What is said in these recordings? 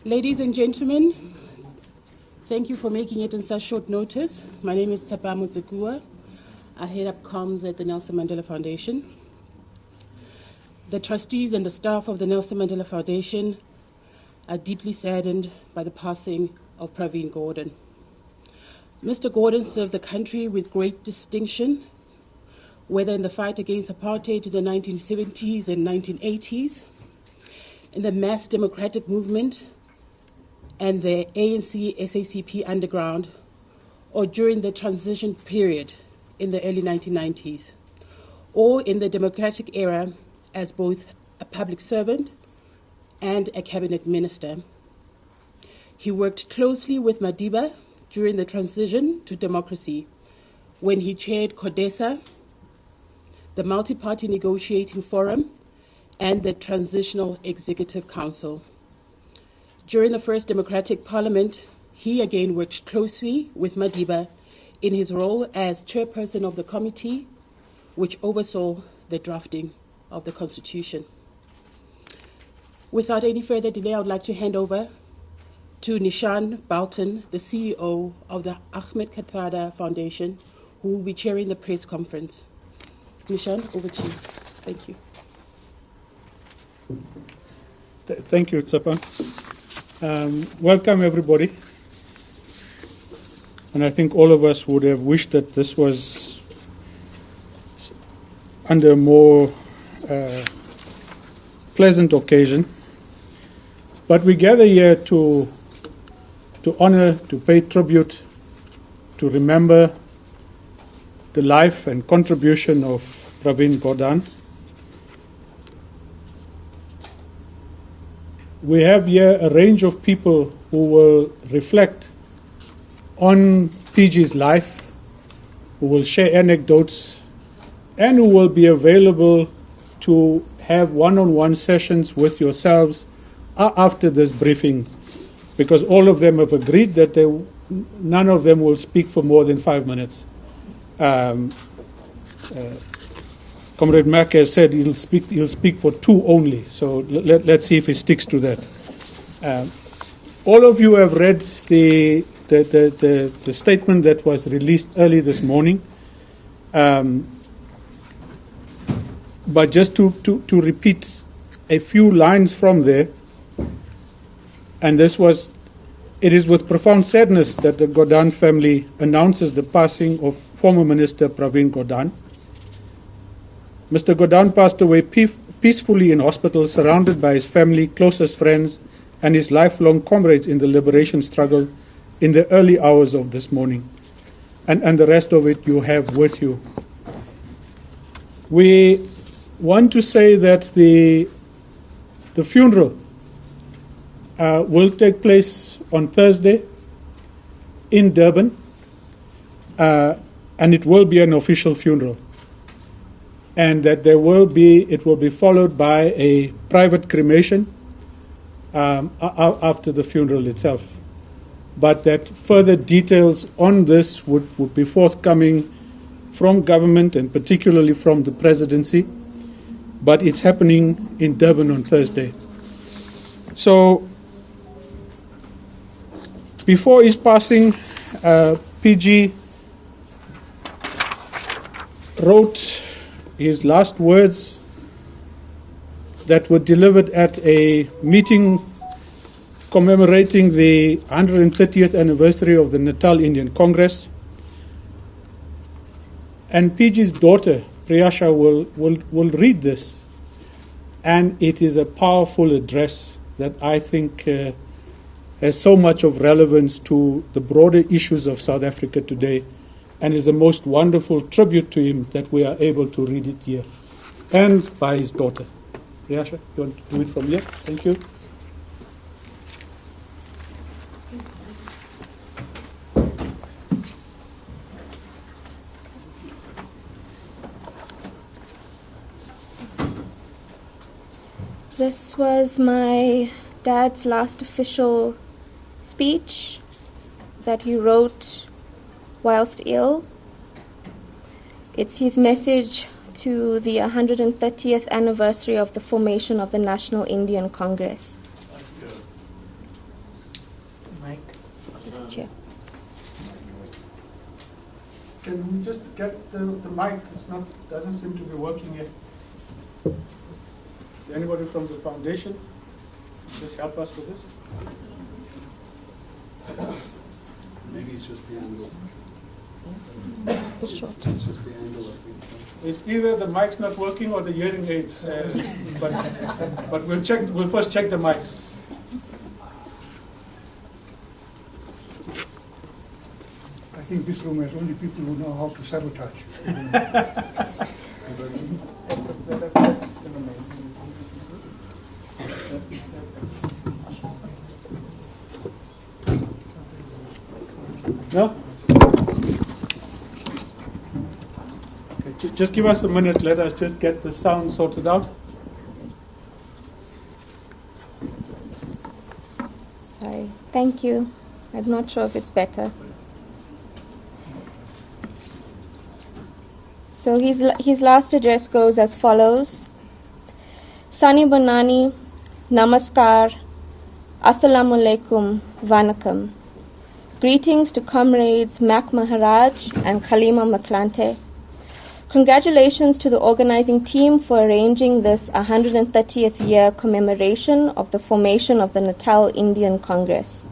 Ladies and gentlemen, thank you for making it in such short notice. My name is Tsapa Motsekua. I head up comms at the Nelson Mandela Foundation. The trustees and the staff of the Nelson Mandela Foundation are deeply saddened by the passing of Pravin Gordhan. Mr. Gordhan served the country with great distinction, whether in the fight against apartheid in the 1970s and 1980s, in the mass democratic movement and the ANC SACP underground, or during the transition period in the early 1990s, or in the democratic era as both a public servant and a cabinet minister. He worked closely with Madiba during the transition to democracy when he chaired CODESA, the Multi-Party Negotiating Forum, and the Transitional Executive Council. During the first democratic parliament, he again worked closely with Madiba in his role as chairperson of the committee, which oversaw the drafting of the constitution. Without any further delay, I would like to hand over to Nishan Balton, the CEO of the Ahmed Kathrada Foundation, who will be chairing the press conference. Nishan, over to you. Thank you. Thank you, Tsapa. Welcome, everybody. And I think all of us would have wished that this was under a more pleasant occasion. But we gather here to honor, to pay tribute, to remember the life and contribution of Pravin Gordhan. We have here a range of people who will reflect on PG's life, who will share anecdotes, and who will be available to have one-on-one sessions with yourselves after this briefing, because all of them have agreed that none of them will speak for more than 5 minutes. Comrade Mack has said he'll speak for 2 only, so let's see if he sticks to that. All of you have read the statement that was released early this morning, but just to repeat a few lines from there, and it is with profound sadness that the Gordhan family announces the passing of former Minister Pravin Gordhan. Mr. Gordhan passed away peacefully in hospital, surrounded by his family, closest friends, and his lifelong comrades in the liberation struggle in the early hours of this morning. And the rest of it you have with you. We want to say that the funeral will take place on Thursday in Durban, and it will be an official funeral. And that it will be followed by a private cremation after the funeral itself. But that further details on this would be forthcoming from government and particularly from the presidency. But it's happening in Durban on Thursday. So before his passing, PG wrote his last words that were delivered at a meeting commemorating the 130th anniversary of the Natal Indian Congress. And PG's daughter, Priyasha, will read this. And it is a powerful address that I think has so much of relevance to the broader issues of South Africa today, and is a most wonderful tribute to him that we are able to read it here, and by his daughter. Priyasha, you want to do it from here? Thank you. This was my dad's last official speech that he wrote whilst ill. It's his message to the 130th anniversary of the formation of the National Indian Congress. Chair. Can we just get the mic? Doesn't seem to be working yet. Is there anybody from the foundation? Just help us with this. Maybe it's just the angle. It's short. It's just the angle of the. It's either the mic's not working or the hearing aids. But we'll check. We'll first check the mics. I think this room has only people who know how to sabotage. No? Okay, just give us a minute. Let us just get the sound sorted out. Sorry. Thank you. I'm not sure if it's better. So his last address goes as follows. Sani Bonani, Namaskar, Assalamu alaikum, Vanakkam. Greetings to comrades Mac Maharaj and Khalima Maklante. Congratulations to the organizing team for arranging this 130th year commemoration of the formation of the Natal Indian Congress.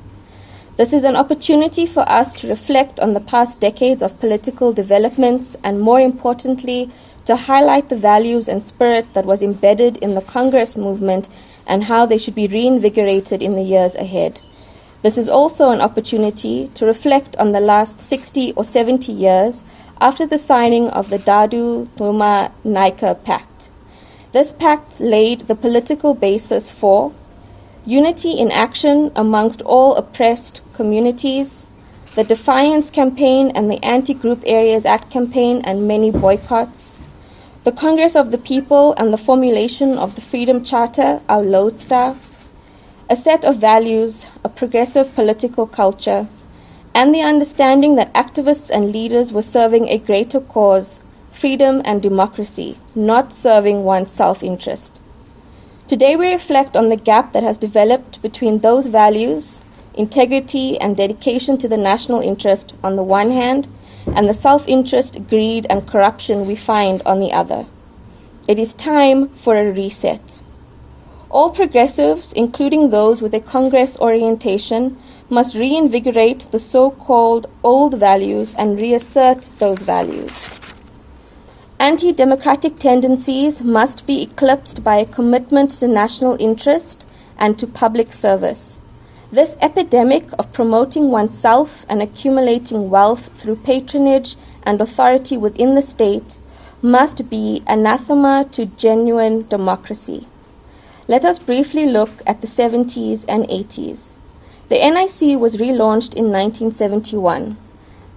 This is an opportunity for us to reflect on the past decades of political developments and, more importantly, to highlight the values and spirit that was embedded in the Congress movement and how they should be reinvigorated in the years ahead. This is also an opportunity to reflect on the last 60 or 70 years after the signing of the Dadu Thuma Naika Pact. This pact laid the political basis for unity in action amongst all oppressed communities, the Defiance Campaign and the Anti-Group Areas Act campaign and many boycotts, the Congress of the People and the formulation of the Freedom Charter, our lodestar, a set of values, a progressive political culture, and the understanding that activists and leaders were serving a greater cause, freedom and democracy, not serving one's self-interest. Today we reflect on the gap that has developed between those values, integrity and dedication to the national interest on the one hand, and the self-interest, greed and corruption we find on the other. It is time for a reset. All progressives, including those with a Congress orientation, must reinvigorate the so-called old values and reassert those values. Anti-democratic tendencies must be eclipsed by a commitment to national interest and to public service. This epidemic of promoting oneself and accumulating wealth through patronage and authority within the state must be anathema to genuine democracy. Let us briefly look at the 70s and 80s. The NIC was relaunched in 1971.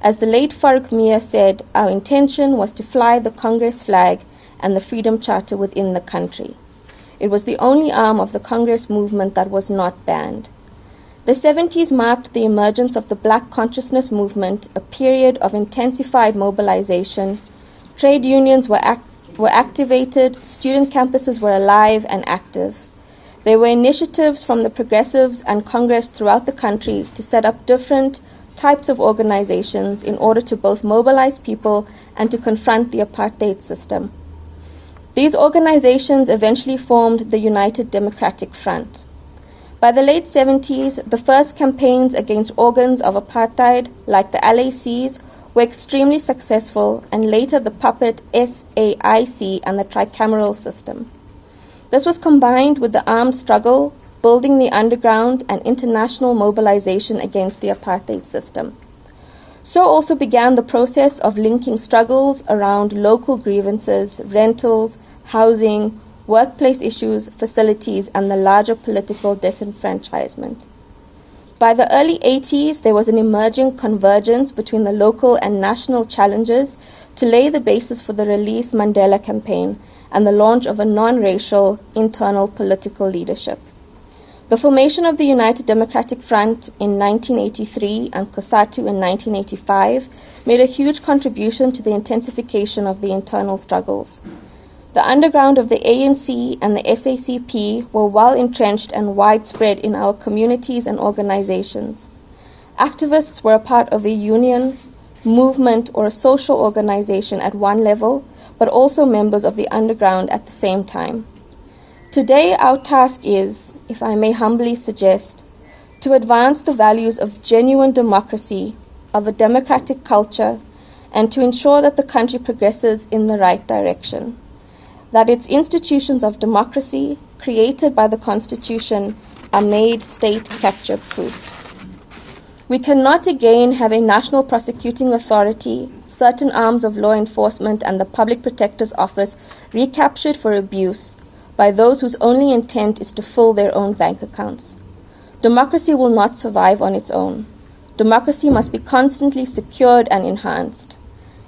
As the late Farooq Mia said, our intention was to fly the Congress flag and the Freedom Charter within the country. It was the only arm of the Congress movement that was not banned. The 70s marked the emergence of the Black Consciousness movement, a period of intensified mobilization. Trade unions were activated, student campuses were alive and active. There were initiatives from the progressives and Congress throughout the country to set up different types of organizations in order to both mobilize people and to confront the apartheid system. These organizations eventually formed the United Democratic Front. By the late 70s, the first campaigns against organs of apartheid, like the LACs, were extremely successful, and later the puppet SAIC and the tricameral system. This was combined with the armed struggle, building the underground and international mobilization against the apartheid system. So also began the process of linking struggles around local grievances, rentals, housing, workplace issues, facilities, and the larger political disenfranchisement. By the early 80s, there was an emerging convergence between the local and national challenges to lay the basis for the Release Mandela campaign and the launch of a non-racial internal political leadership. The formation of the United Democratic Front in 1983 and COSATU in 1985 made a huge contribution to the intensification of the internal struggles. The underground of the ANC and the SACP were well entrenched and widespread in our communities and organizations. Activists were a part of a union, movement, or a social organization at one level, but also members of the underground at the same time. Today, our task is, if I may humbly suggest, to advance the values of genuine democracy, of a democratic culture, and to ensure that the country progresses in the right direction, that its institutions of democracy, created by the Constitution, are made state capture-proof. We cannot again have a national prosecuting authority, certain arms of law enforcement, and the Public Protector's Office recaptured for abuse by those whose only intent is to fill their own bank accounts. Democracy will not survive on its own. Democracy must be constantly secured and enhanced.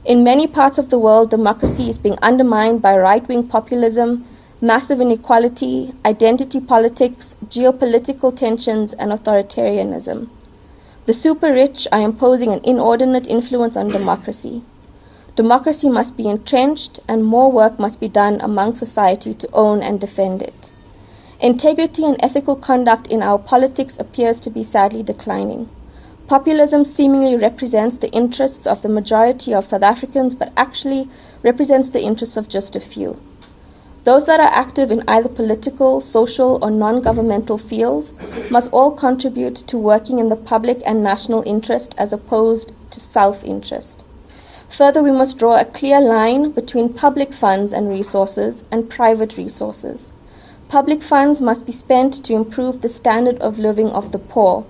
In many parts of the world, democracy is being undermined by right-wing populism, massive inequality, identity politics, geopolitical tensions, and authoritarianism. The super-rich are imposing an inordinate influence on democracy. Democracy must be entrenched, and more work must be done among society to own and defend it. Integrity and ethical conduct in our politics appears to be sadly declining. Populism seemingly represents the interests of the majority of South Africans, but actually represents the interests of just a few. Those that are active in either political, social, or non-governmental fields must all contribute to working in the public and national interest as opposed to self-interest. Further, we must draw a clear line between public funds and resources and private resources. Public funds must be spent to improve the standard of living of the poor,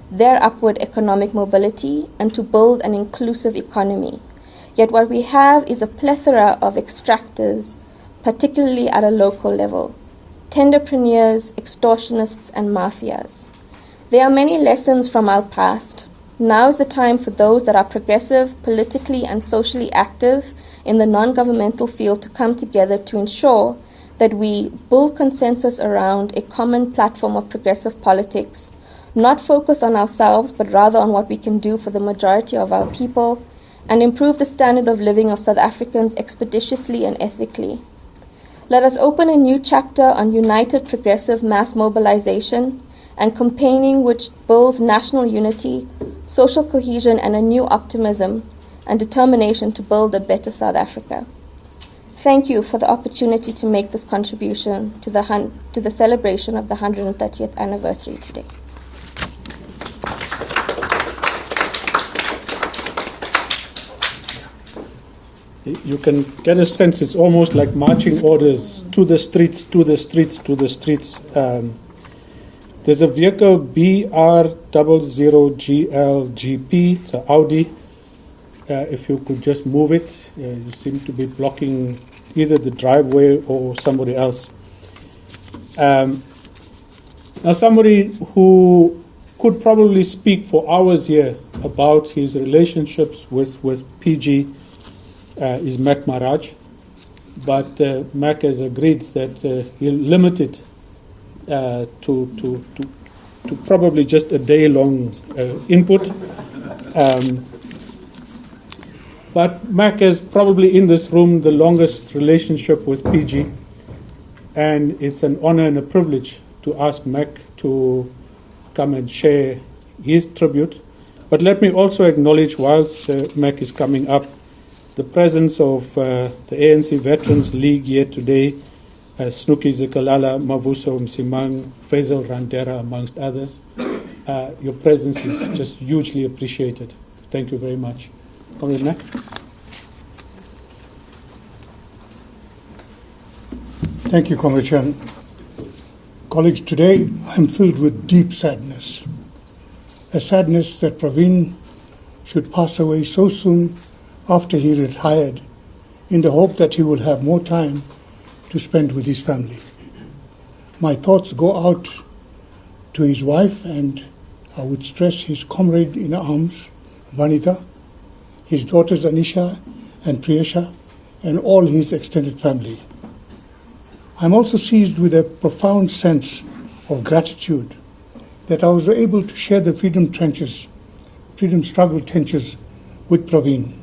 their upward economic mobility, and to build an inclusive economy. Yet what we have is a plethora of extractors, particularly at a local level, tenderpreneurs, extortionists, and mafias. There are many lessons from our past. Now is the time for those that are progressive, politically and socially active in the non-governmental field to come together to ensure that we build consensus around a common platform of progressive politics, not focus on ourselves, but rather on what we can do for the majority of our people, and improve the standard of living of South Africans expeditiously and ethically. Let us open a new chapter on united progressive mass mobilization and campaigning which builds national unity, social cohesion, and a new optimism and determination to build a better South Africa. Thank you for the opportunity to make this contribution to the celebration of the 130th anniversary today. You can get a sense it's almost like marching orders to the streets, to the streets, to the streets. There's a vehicle BR00GLGP, it's an Audi. If you could just move it, you seem to be blocking either the driveway or somebody else. Now somebody who could probably speak for hours here about his relationships with PG is Mac Maharaj, but Mac has agreed that he'll limit it to probably just a day-long input. But Mac has probably in this room the longest relationship with PG, and it's an honor and a privilege to ask Mac to come and share his tribute. But let me also acknowledge, whilst Mac is coming up, the presence of the ANC Veterans League here today, Snooki Zikalala, Mavuso Msimang, Faisal Randera, amongst others. Your presence is just hugely appreciated. Thank you very much. Comrade Mac. Thank you, Comrade Chan. Colleagues, today I'm filled with deep sadness. A sadness that Pravin should pass away so soon after he retired, in the hope that he will have more time to spend with his family. My thoughts go out to his wife, and I would stress his comrade in arms, Vanita, his daughters Anisha and Priyasha, and all his extended family. I'm also seized with a profound sense of gratitude that I was able to share the freedom struggle trenches with Pravin,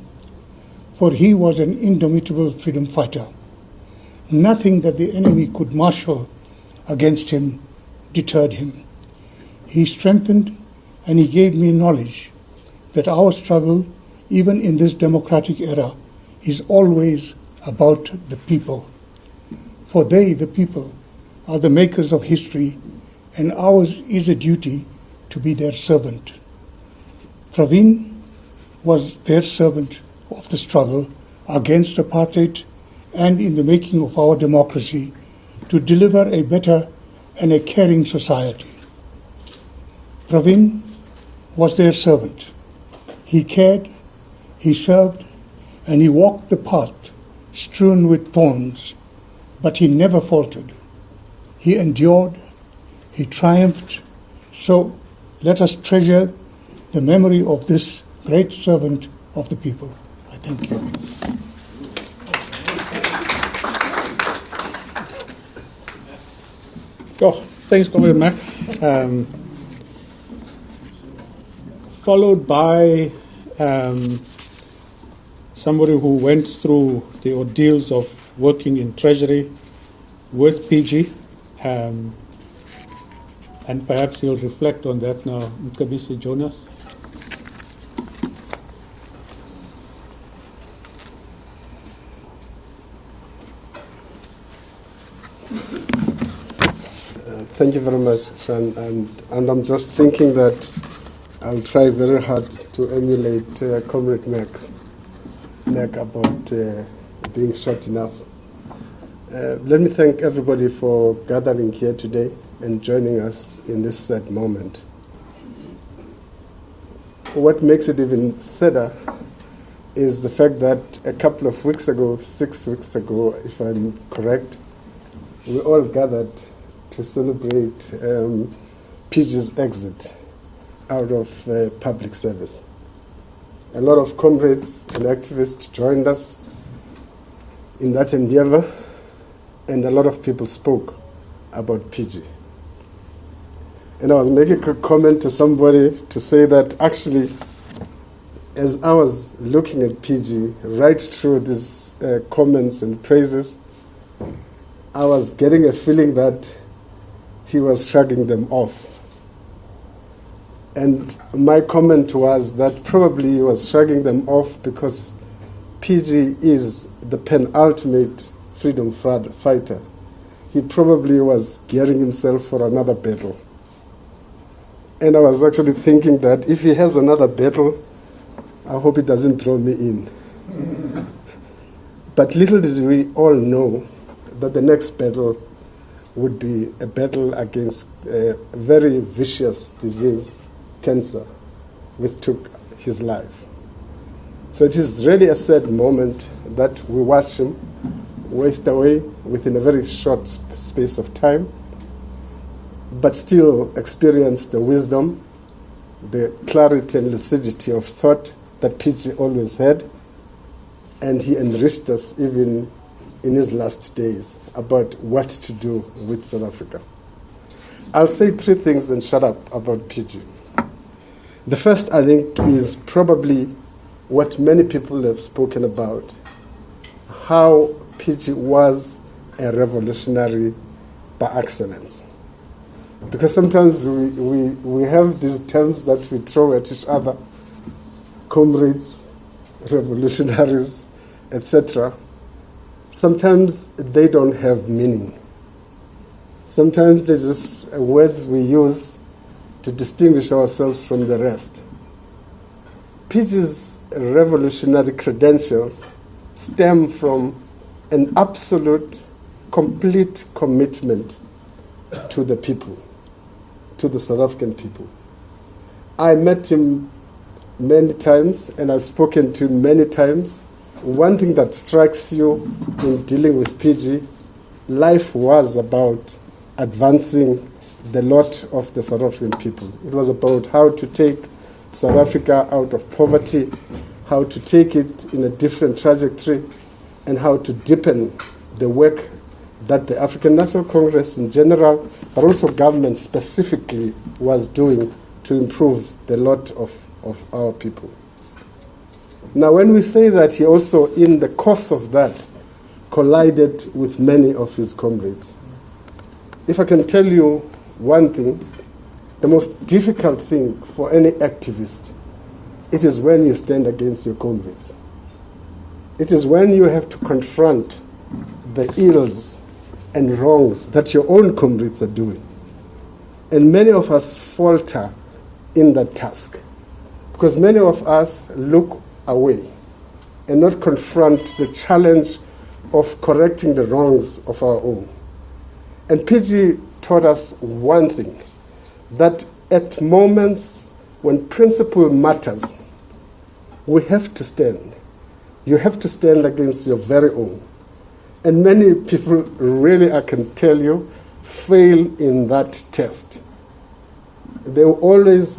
for he was an indomitable freedom fighter. Nothing that the enemy could marshal against him deterred him. He strengthened and he gave me knowledge that our struggle, even in this democratic era, is always about the people. For they, the people, are the makers of history, and ours is a duty to be their servant. Pravin was their servant of the struggle against apartheid and in the making of our democracy to deliver a better and a caring society. Pravin was their servant. He cared, he served, and he walked the path strewn with thorns, but he never faltered. He endured, he triumphed. So let us treasure the memory of this great servant of the people. I thank you. Oh, thanks, Comrade Mac. Followed by somebody who went through the ordeals of working in Treasury with PG, and perhaps he'll reflect on that now. Mkabisi Jonas. Thank you very much, Sean. And I'm just thinking that I'll try very hard to emulate Comrade Mac about being short enough. Let me thank everybody for gathering here today and joining us in this sad moment. What makes it even sadder is the fact that a couple of weeks ago, 6 weeks ago, if I'm correct, we all gathered to celebrate PG's exit out of public service. A lot of comrades and activists joined us in that endeavor, and a lot of people spoke about PG. And I was making a comment to somebody to say that actually, as I was looking at PG right through these comments and praises, I was getting a feeling that he was shrugging them off. And my comment was that probably he was shrugging them off because PG is the penultimate freedom fighter. He probably was gearing himself for another battle. And I was actually thinking that if he has another battle, I hope he doesn't throw me in. But little did we all know that the next battle would be a battle against a very vicious disease, cancer, which took his life. So it is really a sad moment that we watch him waste away within a very short space of time, but still experience the wisdom, the clarity and lucidity of thought that PG always had, and he enriched us even in his last days about what to do with South Africa. I'll say 3 things and shut up about PG. The first, I think, is probably what many people have spoken about, how PG was a revolutionary by excellence. Because sometimes we have these terms that we throw at each other, comrades, revolutionaries, etc. Sometimes they don't have meaning. Sometimes they're just words we use to distinguish ourselves from the rest. PG's revolutionary credentials stem from an absolute, complete commitment to the people, to the South African people. I met him many times, and I've spoken to him many times. One thing that strikes you in dealing with PG, life was about advancing the lot of the South African people. It was about how to take South Africa out of poverty, how to take it in a different trajectory, and how to deepen the work that the African National Congress in general, but also government specifically, was doing to improve the lot of our people. Now, when we say that, he also, in the course of that, collided with many of his comrades. If I can tell you one thing, the most difficult thing for any activist it is when you stand against your comrades. It is when you have to confront the ills and wrongs that your own comrades are doing. And many of us falter in that task because many of us look away and not confront the challenge of correcting the wrongs of our own. And PG taught us one thing, that at moments when principle matters, we have to stand. You have to stand against your very own. And many people really, I can tell you, fail in that test. They will always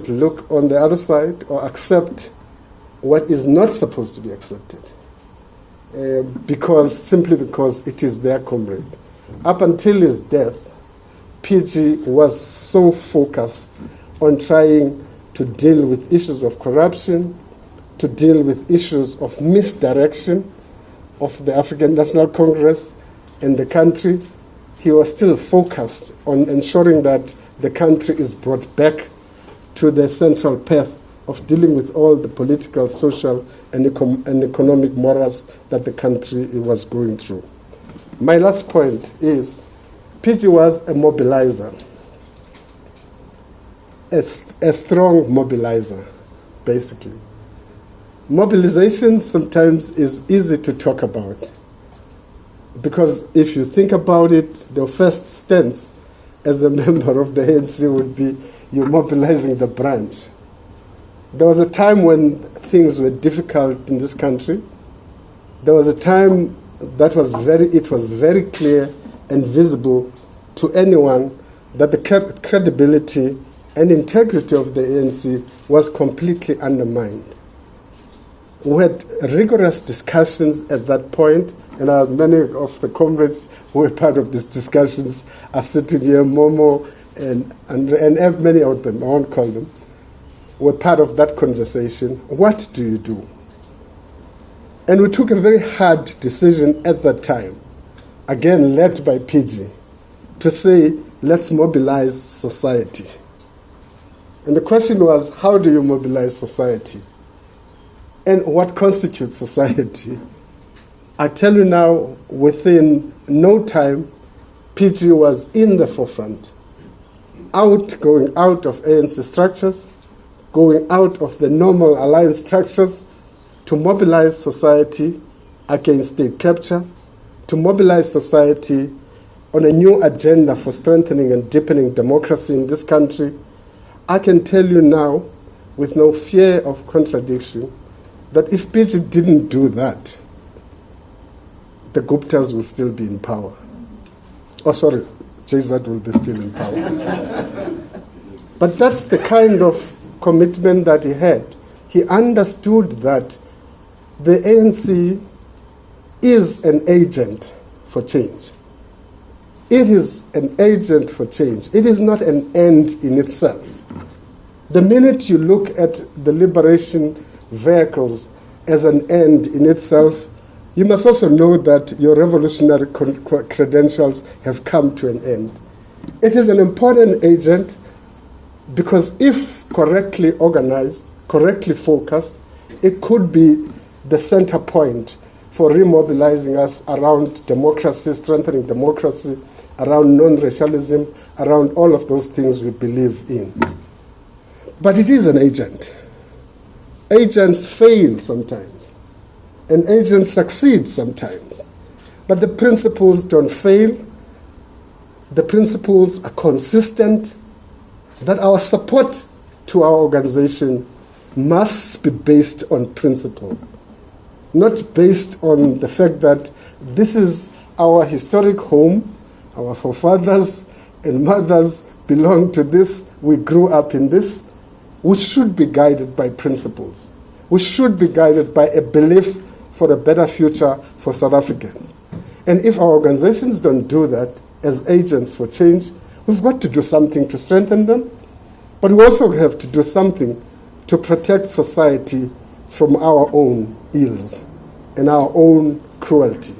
look on the other side or accept what is not supposed to be accepted, simply because it is their comrade. Up until his death, PG was so focused on trying to deal with issues of corruption, to deal with issues of misdirection of the African National Congress and the country. He was still focused on ensuring that the country is brought back to the central path of dealing with all the political, social, and economic morass that the country was going through. My last point is, PG was a mobilizer, a strong mobilizer, basically. Mobilization sometimes is easy to talk about because if you think about it, the first stance as a member of the ANC would be you're mobilizing the branch. There was a time when things were difficult in this country. There was a time that it was very clear and visible to anyone that the credibility and integrity of the ANC was completely undermined. We had rigorous discussions at that point, and many of the comrades who were part of these discussions are sitting here, Momo and many of them, I won't call them, were part of that conversation. What do you do? And we took a very hard decision at that time, again led by PG, to say, let's mobilize society. And the question was, how do you mobilize society? And what constitutes society? I tell you now, within no time, PG was in the forefront, going out of ANC structures, going out of the normal alliance structures, to mobilize society against state capture, to mobilize society on a new agenda for strengthening and deepening democracy in this country. I can tell you now, with no fear of contradiction, that if PG didn't do that, the Guptas will still be in power. Oh, sorry, JZ will be still in power. But that's the kind of commitment that he had. He understood that the ANC is an agent for change. It is an agent for change. It is not an end in itself. The minute you look at the liberation vehicles as an end in itself, you must also know that your revolutionary credentials have come to an end. It is an important agent because if correctly organized, correctly focused, it could be the center point for remobilizing us around democracy, strengthening democracy, around non-racialism, around all of those things we believe in. But it is an agent. Agents fail sometimes, and agents succeed sometimes. But the principles don't fail. The principles are consistent, that our support to our organization must be based on principle, not based on the fact that this is our historic home, our forefathers and mothers belong to this, we grew up in this. We should be guided by principles. We should be guided by a belief for a better future for South Africans. And if our organizations don't do that as agents for change, we've got to do something to strengthen them, but we also have to do something to protect society from our own ills and our own cruelty.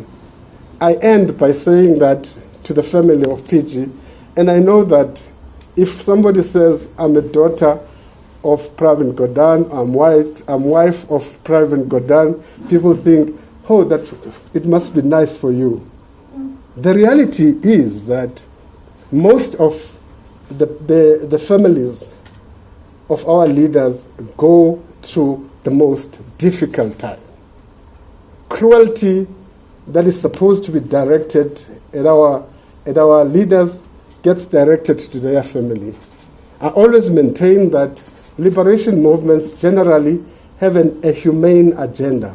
I end by saying that to the family of PG, and I know that if somebody says, I'm a daughter of Pravin Gordhan, I'm wife of Pravin Gordhan, people think, oh, that it must be nice for you. The reality is that most of the families of our leaders go through the most difficult time. Cruelty that is supposed to be directed at our leaders gets directed to their family. I always maintain that liberation movements generally have a humane agenda.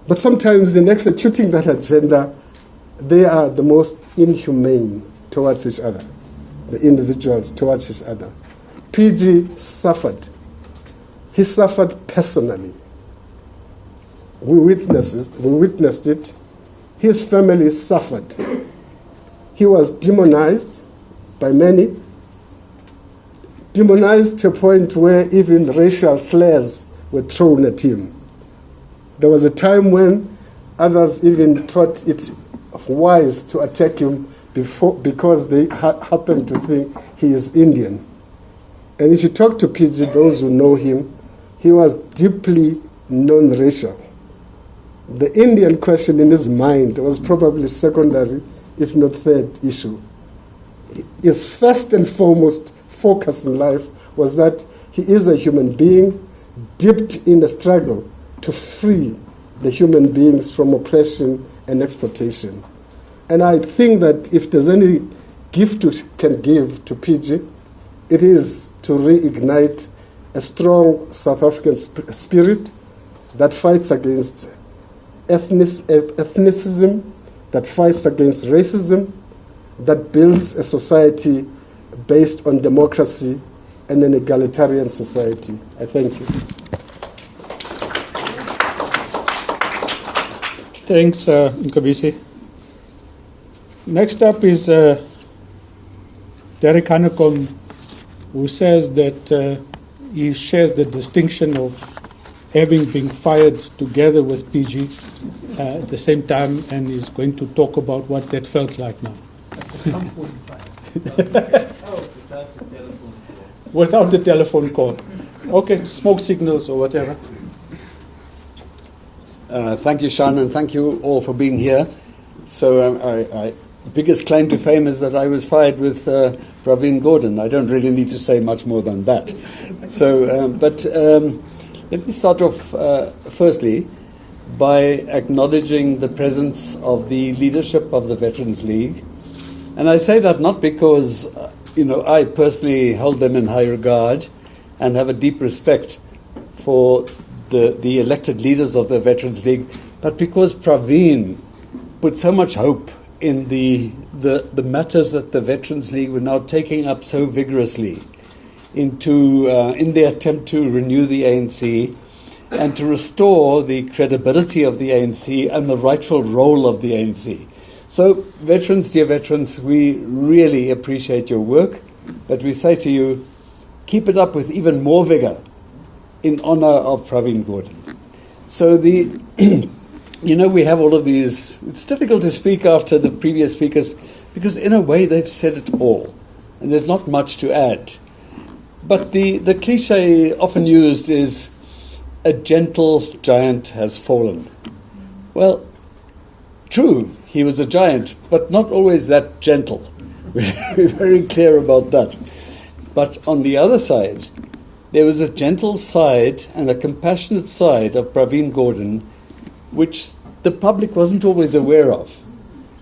But sometimes in executing that agenda, they are the most inhumane towards each other, the individuals towards each other. PG suffered. He suffered personally. We witnessed it. His family suffered. He was demonized by many, demonized to a point where even racial slurs were thrown at him. There was a time when others even thought it wise to attack him because they happened to think he is Indian. And if you talk to PG, those who know him, he was deeply non-racial. The Indian question in his mind was probably secondary, if not third issue. His first and foremost focus in life was that he is a human being dipped in a struggle to free the human beings from oppression and exploitation. And I think that if there's any gift we can give to PG, it is to reignite a strong South African spirit that fights against ethnicism, that fights against racism, that builds a society based on democracy and an egalitarian society. I thank you. Thanks, Nkabisi. Next up is Derek Hanekom, who says that he shares the distinction of having been fired together with PG at the same time, and is going to talk about what that felt like now. Without the telephone call. Okay, smoke signals or whatever. Thank you, Sean, and thank you all for being here. So biggest claim to fame is that I was fired with Pravin Gordhan. I don't really need to say much more than that. So, let me start off firstly by acknowledging the presence of the leadership of the Veterans League. And I say that not because, I personally hold them in high regard and have a deep respect for the elected leaders of the Veterans League, but because Pravin put so much hope in the matters that the Veterans League were now taking up so vigorously in the attempt to renew the ANC and to restore the credibility of the ANC and the rightful role of the ANC. So, veterans, dear veterans, we really appreciate your work, but we say to you, keep it up with even more vigor in honor of Pravin Gordhan. So we have all of these. It's difficult to speak after the previous speakers because in a way they've said it all and there's not much to add. But the cliche often used is, a gentle giant has fallen. Well, true, he was a giant, but not always that gentle. We're very clear about that. But on the other side, there was a gentle side and a compassionate side of Pravin Gordhan, which the public wasn't always aware of.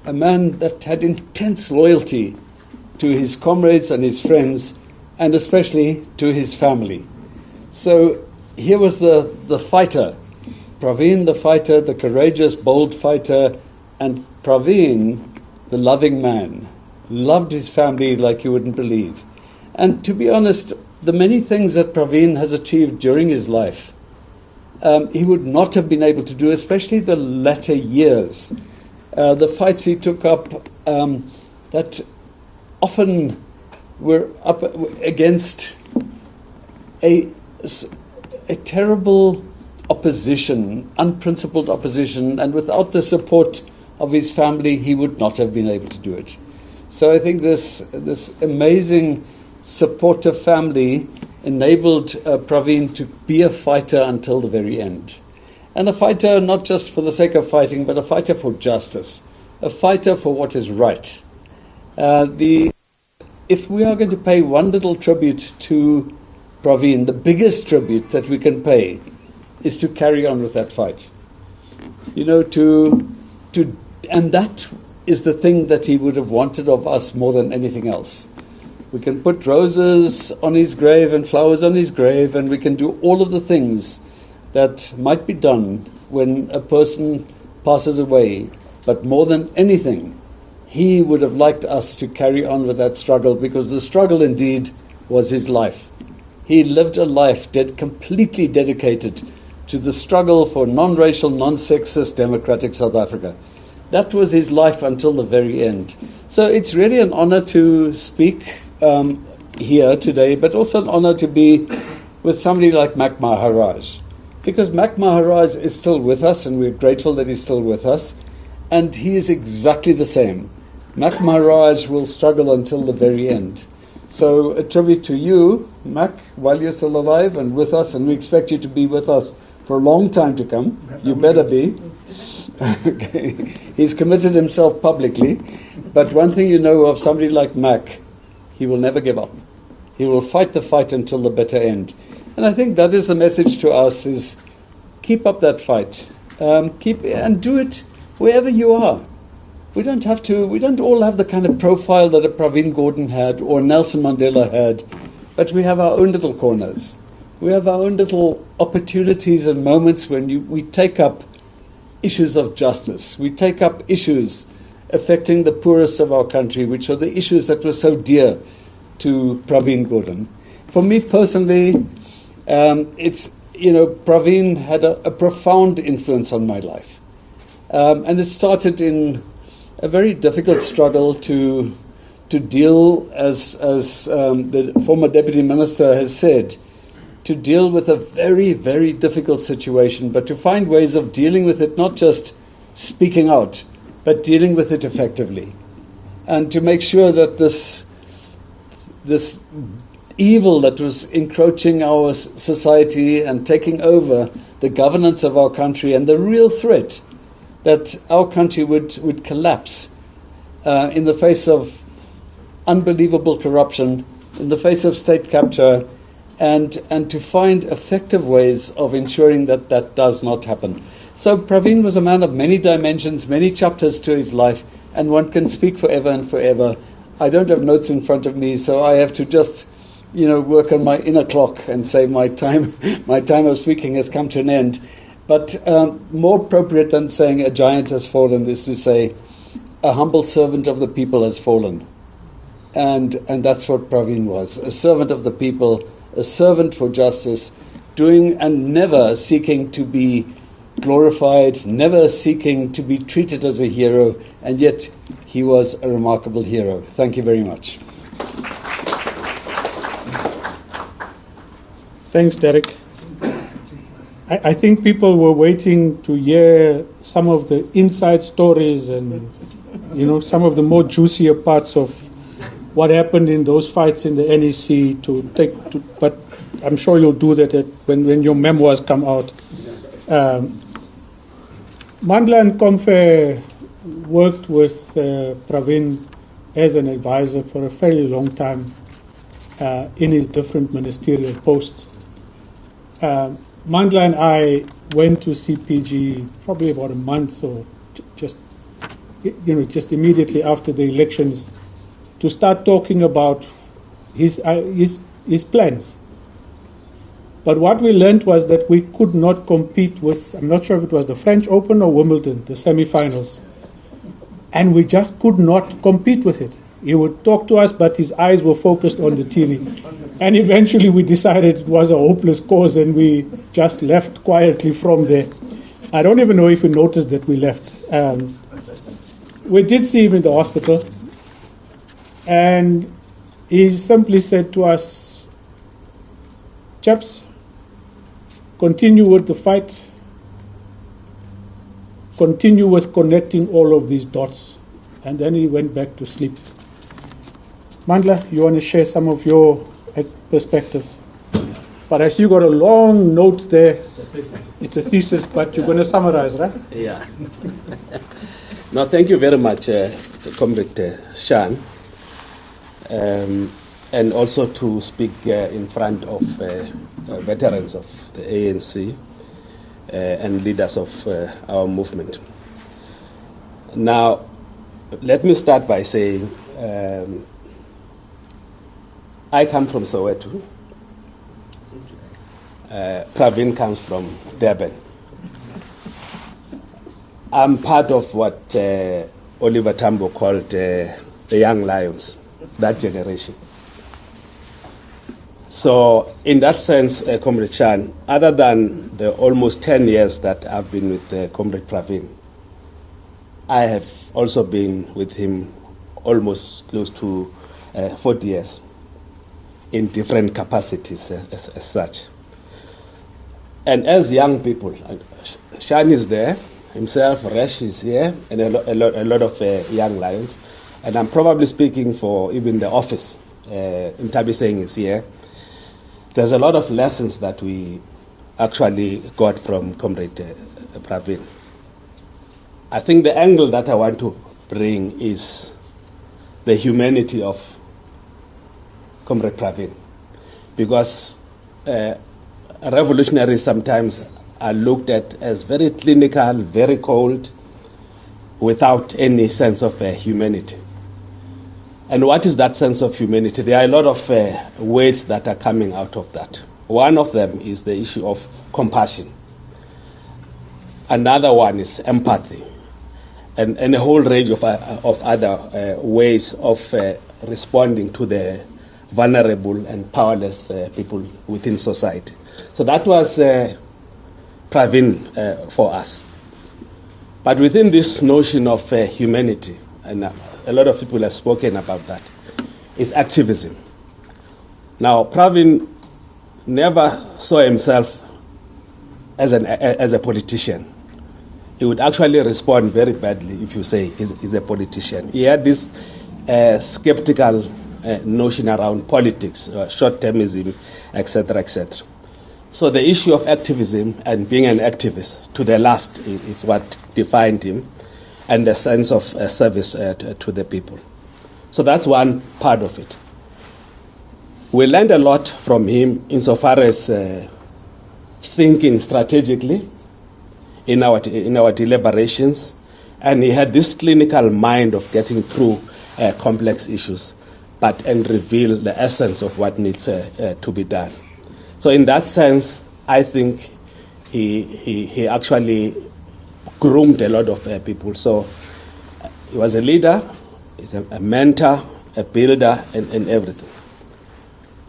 A man that had intense loyalty to his comrades and his friends, and especially to his family. So here was the fighter, Pravin the fighter, the courageous, bold fighter, and Pravin, the loving man, loved his family like you wouldn't believe. And to be honest, the many things that Pravin has achieved during his life, he would not have been able to do, especially the latter years. The fights he took up that often were up against a terrible opposition, unprincipled opposition, and without the support of his family, he would not have been able to do it. So I think this amazing supportive family enabled Pravin to be a fighter until the very end. And a fighter not just for the sake of fighting, but a fighter for justice, a fighter for what is right. If we are going to pay one little tribute to Pravin, the biggest tribute that we can pay is to carry on with that fight. You know, and that is the thing that he would have wanted of us more than anything else. We can put roses on his grave and flowers on his grave, and we can do all of the things that might be done when a person passes away. But more than anything, he would have liked us to carry on with that struggle, because the struggle indeed was his life. He lived a life completely dedicated to the struggle for non-racial, non-sexist, democratic South Africa. That was his life until the very end. So it's really an honor to speak here today, but also an honor to be with somebody like Mac Maharaj. Because Mac Maharaj is still with us, and we're grateful that he's still with us, and he is exactly the same. Mac Maharaj will struggle until the very end. So a tribute to you, Mac, while you're still alive and with us, and we expect you to be with us for a long time to come. You better be. Okay. He's committed himself publicly, but one thing you know of somebody like Mac, he will never give up. He will fight the fight until the bitter end. And I think that is the message to us, is keep up that fight. And do it wherever you are. We don't all have the kind of profile that a Pravin Gordhan had or Nelson Mandela had, but we have our own little corners. We have our own little opportunities and moments when we take up issues of justice. We take up issues affecting the poorest of our country, which are the issues that were so dear to Pravin Gordhan. For me personally, Pravin had a profound influence on my life. And it started in a very difficult struggle to deal, as the former Deputy Minister has said, to deal with a very, very difficult situation, but to find ways of dealing with it, not just speaking out, but dealing with it effectively. And to make sure that this evil that was encroaching our society and taking over the governance of our country, and the real threat that our country would collapse in the face of unbelievable corruption, in the face of state capture, and to find effective ways of ensuring that that does not happen. So Pravin was a man of many dimensions, many chapters to his life, and one can speak forever and forever. I don't have notes in front of me, so I have to just work on my inner clock and say my time of speaking has come to an end. But more appropriate than saying a giant has fallen is to say a humble servant of the people has fallen. And that's what Pravin was, a servant of the people, a servant for justice, doing and never seeking to be glorified, never seeking to be treated as a hero, and yet he was a remarkable hero. Thank you very much. Thanks, Derek. I think people were waiting to hear some of the inside stories and, some of the more juicier parts of what happened in those fights in the NEC but I'm sure you'll do that when your memoirs come out. Mandla and Comfe worked with Pravin as an advisor for a fairly long time in his different ministerial posts. Mandla and I went to CPG probably about a month or just immediately after the elections to start talking about his plans. But what we learned was that we could not compete with, I'm not sure if it was the French Open or Wimbledon, the semi-finals. And we just could not compete with it. He would talk to us, but his eyes were focused on the TV. And eventually we decided it was a hopeless cause, and we just left quietly from there. I don't even know if he noticed that we left. We did see him in the hospital, and he simply said to us, "Chaps, continue with the fight, continue with connecting all of these dots." And then he went back to sleep. Mandla, you want to share some of your perspectives? But I see you got a long note there. It's a thesis, but you're going to summarize, right? Yeah. No, thank you very much, Comrade Shan. And also to speak in front of veterans of the ANC and leaders of our movement. Now, let me start by saying I come from Soweto. Pravin comes from Durban. I'm part of what Oliver Tambo called the young lions, that generation. So in that sense, Comrade Chan, other than the almost 10 years that I've been with Comrade Pravin, I have also been with him almost close to 40 years in different capacities as such. And as young people, Shan is there, himself, Resh is here, and a lot of young lions. And I'm probably speaking for even the office. Ntabi Singh is here. There's a lot of lessons that we actually got from Comrade Pravin. I think the angle that I want to bring is the humanity of Comrade Pravin. Because revolutionaries sometimes are looked at as very clinical, very cold, without any sense of humanity. And what is that sense of humanity? There are a lot of words that are coming out of that. One of them is the issue of compassion. Another one is empathy. And a whole range of other ways of responding to the vulnerable and powerless people within society. So that was Pravin for us. But within this notion of humanity, and a lot of people have spoken about that, is activism. Now, Pravin never saw himself as a politician. He would actually respond very badly if you say he's a politician. He had this skeptical notion around politics, short-termism, etc., etc. So the issue of activism and being an activist to the last is what defined him, and the sense of service to the people. So that's one part of it. We learned a lot from him insofar as thinking strategically in our deliberations, and he had this clinical mind of getting through complex issues, and reveal the essence of what needs to be done. So in that sense, I think he actually groomed a lot of people. So he was a leader, he's a mentor, a builder, and everything.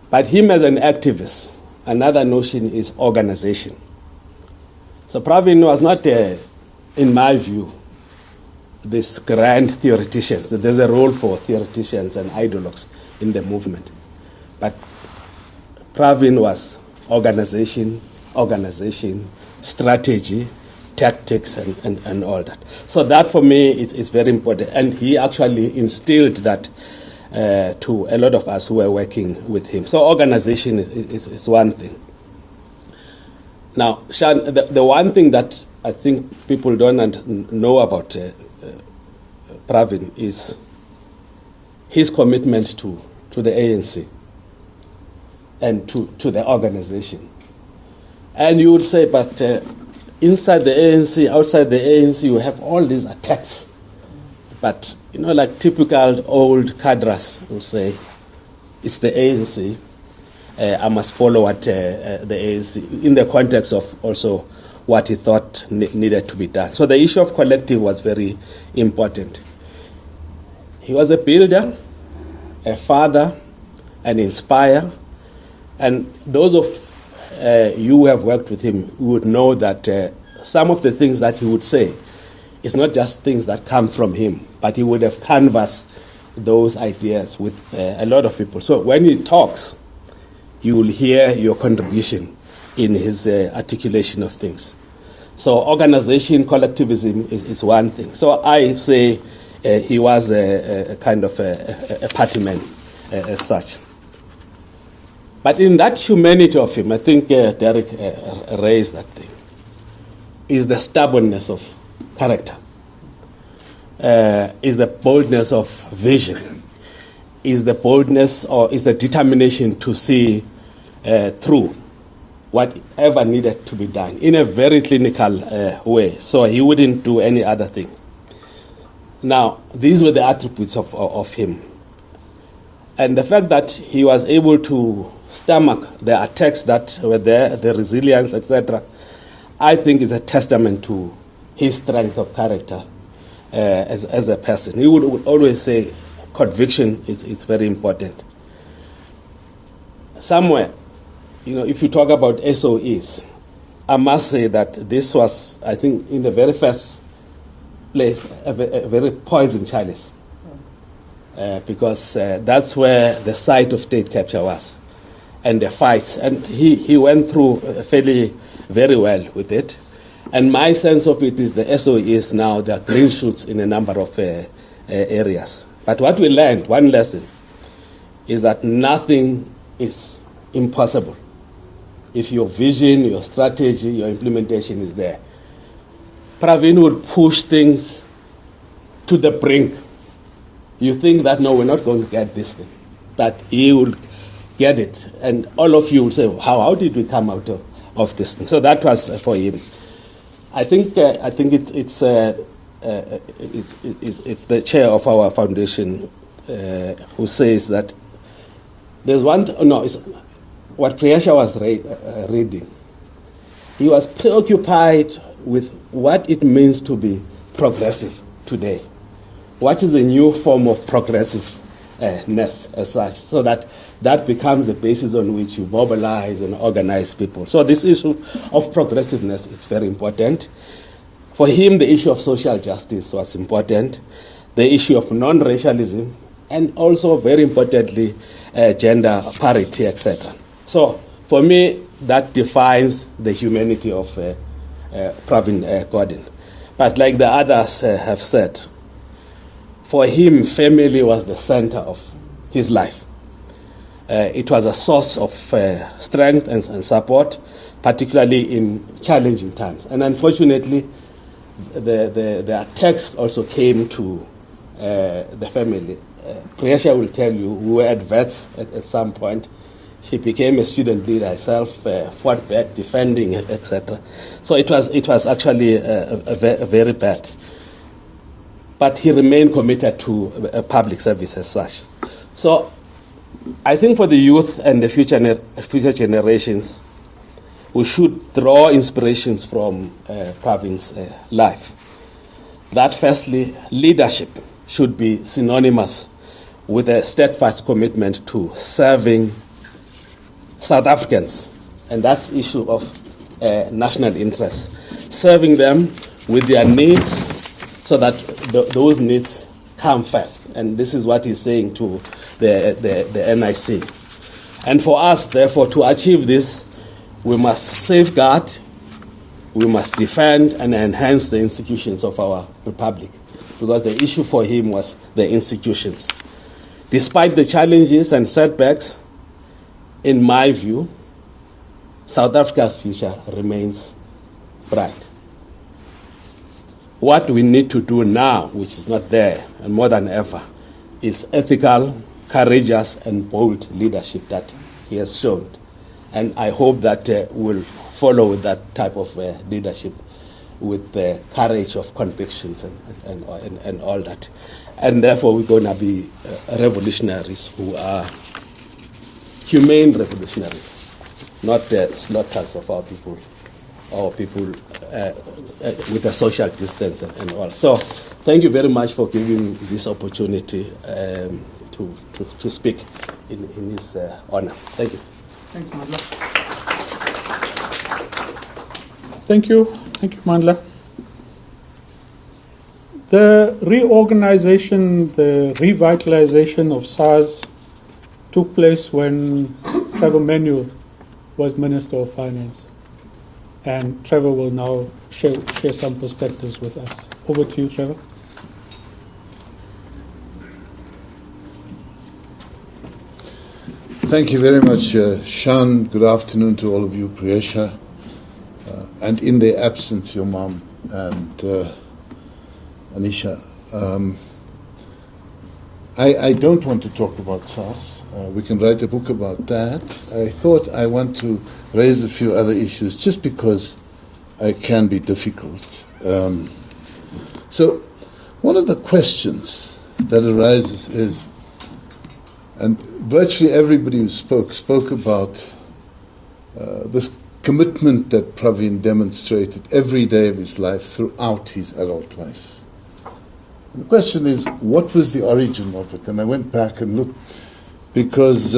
But him as an activist, another notion is organization. So Pravin was not, in my view, this grand theoretician. So there's a role for theoreticians and ideologues in the movement. But Pravin was organization, strategy, tactics, and all that. So that for me is very important. And he actually instilled that to a lot of us who were working with him. So organization is one thing. Now, Shan, the one thing that I think people don't know about Pravin is his commitment to the ANC and to the organization. And you would say, but inside the ANC, outside the ANC, you have all these attacks. But, like typical old cadres will say, it's the ANC. I must follow what the ANC, in the context of also what he thought needed to be done. So the issue of collective was very important. He was a builder, a father, an inspirer, and those of you who have worked with him would know that some of the things that he would say is not just things that come from him, but he would have canvassed those ideas with a lot of people. So when he talks, you will hear your contribution in his articulation of things. So organization, collectivism is one thing. So I say he was a kind of a party man as such. But in that humanity of him, I think Derek raised that thing, is the stubbornness of character, is the boldness of vision, is the boldness or is the determination to see through whatever needed to be done in a very clinical way. So he wouldn't do any other thing. Now, these were the attributes of him. And the fact that he was able to stomach the attacks that were there, the resilience, etc., I think is a testament to his strength of character as a person. He would always say conviction is very important. Somewhere, if you talk about SOEs, I must say that this was, I think, in the very first place, a very poisoned chalice. Because that's where the site of state capture was, and the fights. And he went through very well with it. And my sense of it is the SOEs now, there are green shoots in a number of areas. But what we learned, one lesson, is that nothing is impossible if your vision, your strategy, your implementation is there. Pravin would push things to the brink. You think that, no, we're not going to get this thing. But he will get it. And all of you will say, how did we come out of this thing? So that was for him. I think it's the chair of our foundation who says that there's one, what Priyasha was reading. He was preoccupied with what it means to be progressive today. What is the new form of progressiveness as such, so that becomes the basis on which you mobilize and organize people. So this issue of progressiveness is very important. For him, the issue of social justice was important, the issue of non-racialism, and also, very importantly, gender parity, etc. So for me, that defines the humanity of Pravin Gordhan. But like the others have said, for him, family was the center of his life. It was a source of strength and support, particularly in challenging times. And unfortunately, the attacks also came to the family. Priyasha will tell you, we were at vets at some point. She became a student leader herself, fought back, defending, etc. So it was actually very bad. But he remained committed to public service as such. So I think for the youth and the future generations, we should draw inspirations from Pravin's life. That firstly, leadership should be synonymous with a steadfast commitment to serving South Africans, and that's the issue of national interest. Serving them with their needs so that those needs come first. And this is what he's saying to the NIC. And for us, therefore, to achieve this, we must safeguard, we must defend and enhance the institutions of our republic, because the issue for him was the institutions. Despite the challenges and setbacks, in my view, South Africa's future remains bright. What we need to do now, which is not there, and more than ever, is ethical, courageous, and bold leadership that he has shown. And I hope that we'll follow that type of leadership with the courage of convictions and all that. And therefore, we're going to be revolutionaries who are humane revolutionaries, not slaughters of our people, or people with a social distance and all. So thank you very much for giving this opportunity to speak in his honor. Thank you. Thanks, Mandla. Thank you, Mandla. The reorganization, the revitalization of SARS took place when Trevor Manuel was Minister of Finance. And Trevor will now share some perspectives with us. Over to you, Trevor. Thank you very much, Shan. Good afternoon to all of you, Priyesha, and in their absence, your mom and Anisha. I don't want to talk about SARS. We can write a book about that. I thought I want to raise a few other issues just because it can be difficult. So one of the questions that arises is, and virtually everybody who spoke about this commitment that Pravin demonstrated every day of his life throughout his adult life. And the question is, what was the origin of it? And I went back and looked, because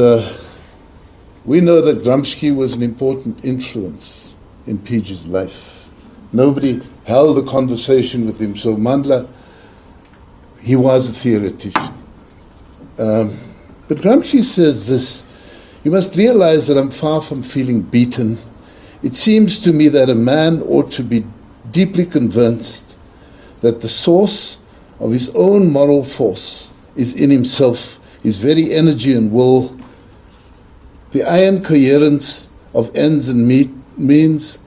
we know that Gramsci was an important influence in PG's life. Nobody held a conversation with him, so Mandla, he was a theoretician. But Gramsci says this: you must realize that I'm far from feeling beaten. It seems to me that a man ought to be deeply convinced that the source of his own moral force is in himself, his very energy and will, the iron coherence of ends and means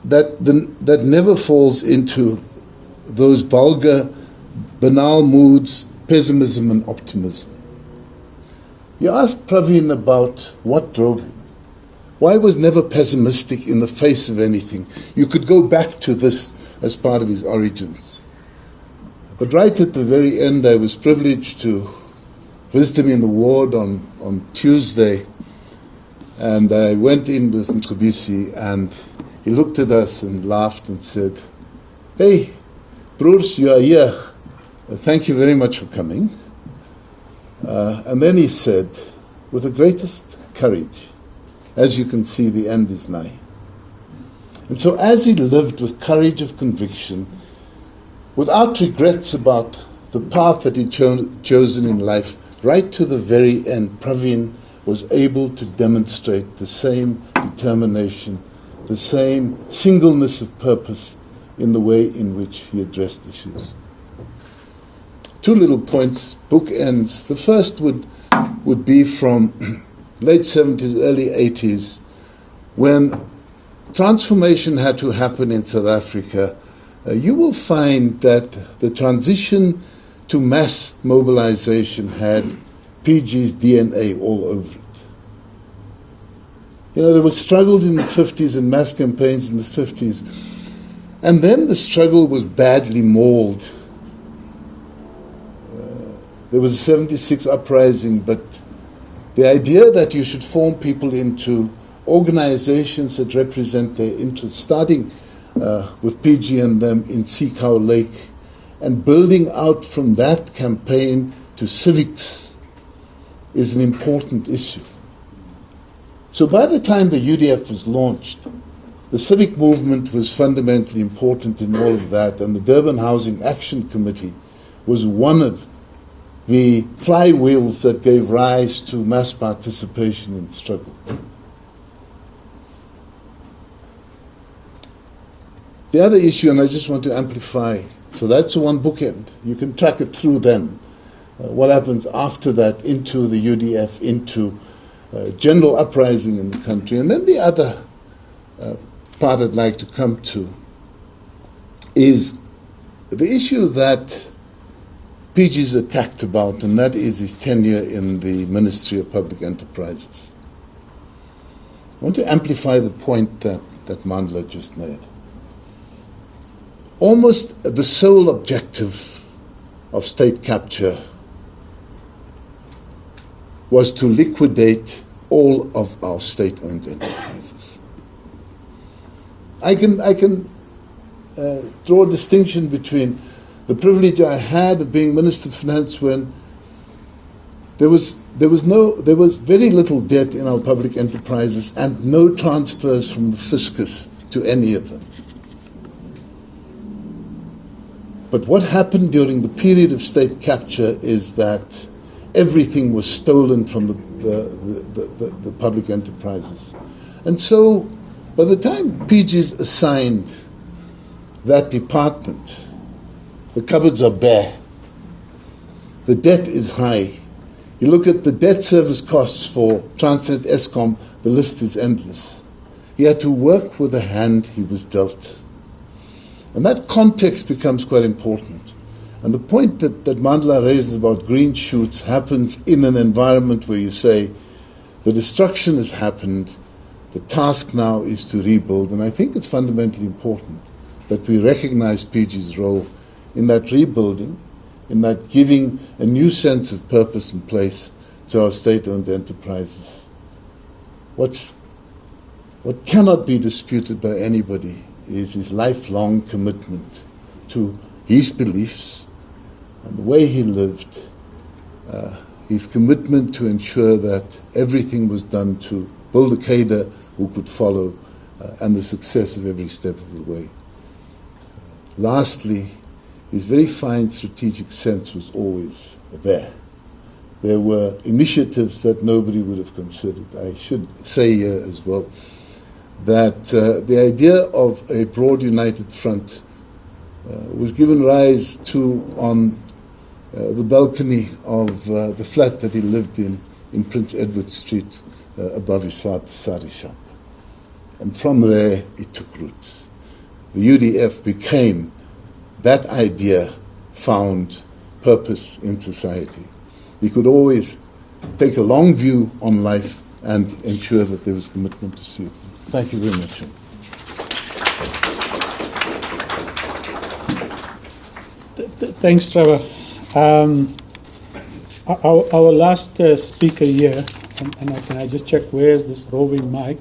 that never falls into those vulgar, banal moods, pessimism and optimism. You asked Pravin about what drove him. Why was never pessimistic in the face of anything? You could go back to this as part of his origins. But right at the very end, I was privileged to visit him in the ward on Tuesday, and I went in with Mkhabisi, and he looked at us and laughed and said, "Hey, broers, you are here. Thank you very much for coming." And then he said, with the greatest courage, "As you can see, the end is nigh." And so as he lived with courage of conviction, without regrets about the path that he'd chosen in life, right to the very end, Pravin was able to demonstrate the same determination, the same singleness of purpose in the way in which he addressed issues. Two little points, bookends. The first would be from late 70s, early 80s, when transformation had to happen in South Africa. You will find that the transition to mass mobilization had PG's DNA all over it. You know, there were struggles in the 50s and mass campaigns in the 50s, and then the struggle was badly mauled. There was a 76 uprising, but the idea that you should form people into organizations that represent their interests, starting with PG and them in Seacow Lake, and building out from that campaign to civics, is an important issue. So by the time the UDF was launched, the civic movement was fundamentally important in all of that, and the Durban Housing Action Committee was one of the flywheels that gave rise to mass participation in struggle. The other issue, and I just want to amplify, so that's one bookend. You can track it through then. What happens after that into the UDF, into general uprising in the country. And then the other part I'd like to come to is the issue that PG's attacked about, and that is his tenure in the Ministry of Public Enterprises. I want to amplify the point that Mandla just made. Almost the sole objective of state capture was to liquidate all of our state-owned enterprises. I can draw a distinction between the privilege I had of being Minister of Finance when there was very little debt in our public enterprises and no transfers from the fiscus to any of them. But what happened during the period of state capture is that everything was stolen from the public enterprises. And so by the time PG's assigned that department, the cupboards are bare, the debt is high, You look at the debt service costs for Transnet Eskom, the list is endless. He had to work with the hand he was dealt. And that context becomes quite important. And the point that Mandla raises about green shoots happens in an environment where you say the destruction has happened, the task now is to rebuild. And I think it's fundamentally important that we recognize PG's role in that rebuilding, in that giving a new sense of purpose and place to our state-owned enterprises. What cannot be disputed by anybody is his lifelong commitment to his beliefs and the way he lived, his commitment to ensure that everything was done to build a cadre who could follow, and the success of every step of the way. Lastly, his very fine strategic sense was always there. There were initiatives that nobody would have considered. I should say here as well that the idea of a broad united front was given rise to on the balcony of the flat that he lived in Prince Edward Street above his father's sari shop. And from there it took root. The UDF became that idea found purpose in society. He could always take a long view on life and ensure that there was commitment to see it. Thank you very much. Thanks, Trevor. Our last speaker here, and can I just check where's this roving mic?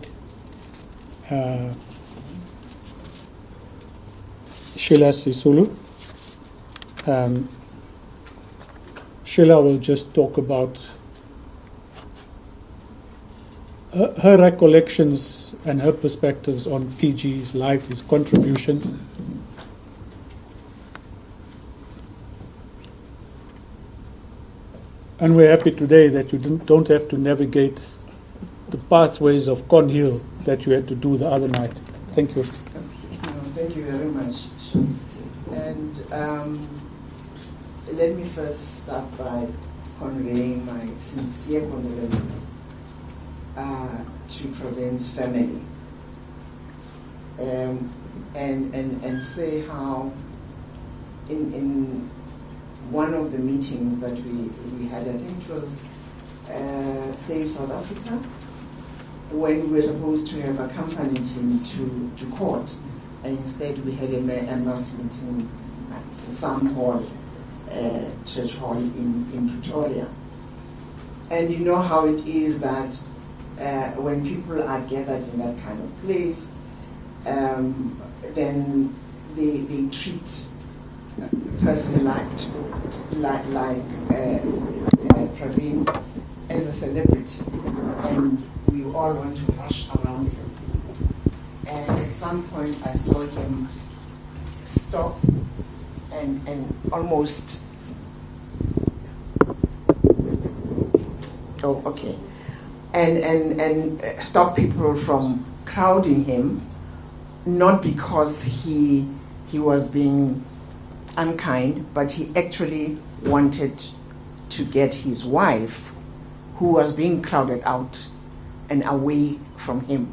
Sheila Sisulu. Sheila will just talk about her recollections and her perspectives on PG's life, his contribution. And we're happy today that you don't have to navigate the pathways of Cornhill that you had to do the other night. Thank you. Thank you very much. And let me first start by conveying my sincere condolences to Pravin's family, and say how in one of the meetings that we had, I think it was Save South Africa, when we were supposed to have accompanied him to court, and instead we had a mass meeting at some hall, church hall in Pretoria. And you know how it is that when people are gathered in that kind of place, then they treat a person like Pravin as a celebrity, and we all want to rush around him. And at some point I saw him stop and almost and stop people from crowding him, not because he was being unkind, but he actually wanted to get his wife, who was being crowded out and away from him.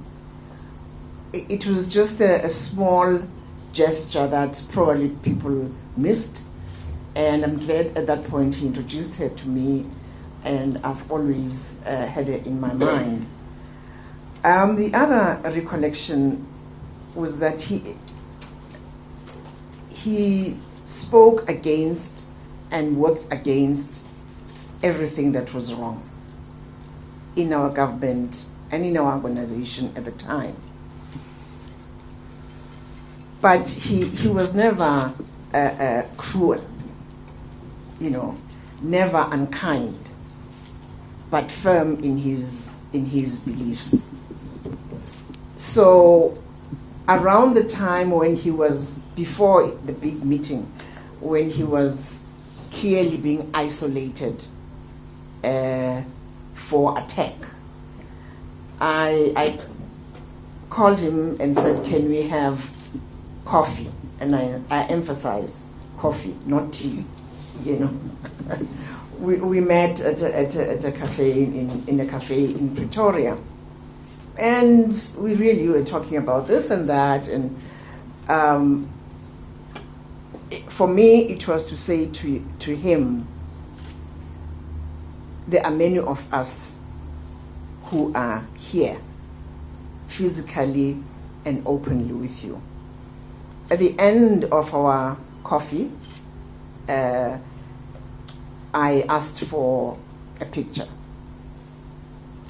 It was just a small gesture that probably people missed, and I'm glad at that point he introduced her to me, and I've always had it in my mind. The other recollection was that he spoke against and worked against everything that was wrong in our government and in our organization at the time. But he was never cruel, never unkind, but firm in his beliefs. So around the time when he was, before the big meeting, when he was clearly being isolated for attack, I called him and said, can we have coffee? And I emphasize coffee, not tea, we met at a cafe in a cafe in Pretoria, and we really were talking about this and that, and for me it was to say to him, there are many of us who are here physically and openly with you. At the end of our coffee, I asked for a picture.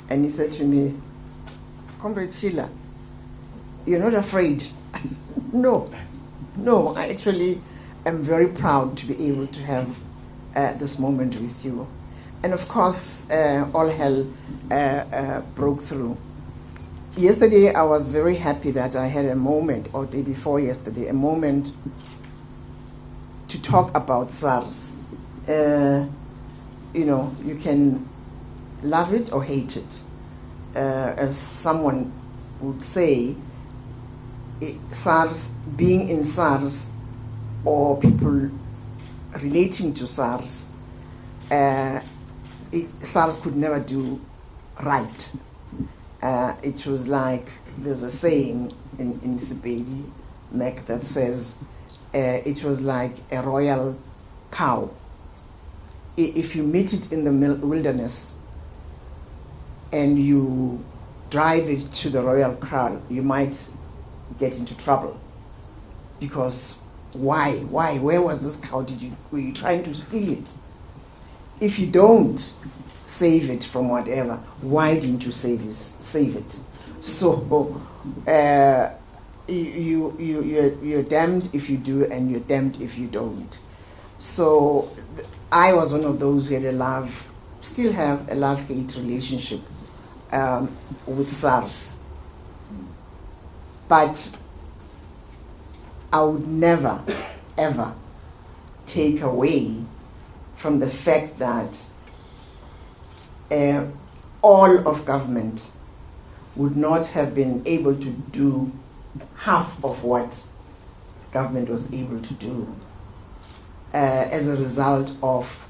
And he said to me, Comrade Sheila, you're not afraid? I said, no, I actually am very proud to be able to have this moment with you. And of course, all hell broke through. Yesterday, I was very happy that I had a moment, or day before yesterday, a moment to talk about SARS. You can love it or hate it. As someone would say, SARS, being in SARS, or people relating to SARS, SARS could never do right. It was like, there's a saying in SABC that says, it was like a royal cow. If you meet it in the wilderness and you drive it to the royal cow, you might get into trouble. Because why? Where was this cow? Were you trying to steal it? If you don't save it from whatever, why didn't you save it? So you're damned if you do, and you're damned if you don't. So I was one of those who had still have a love-hate relationship with SARS. But I would never, ever take away from the fact that all of government would not have been able to do half of what government was able to do as a result of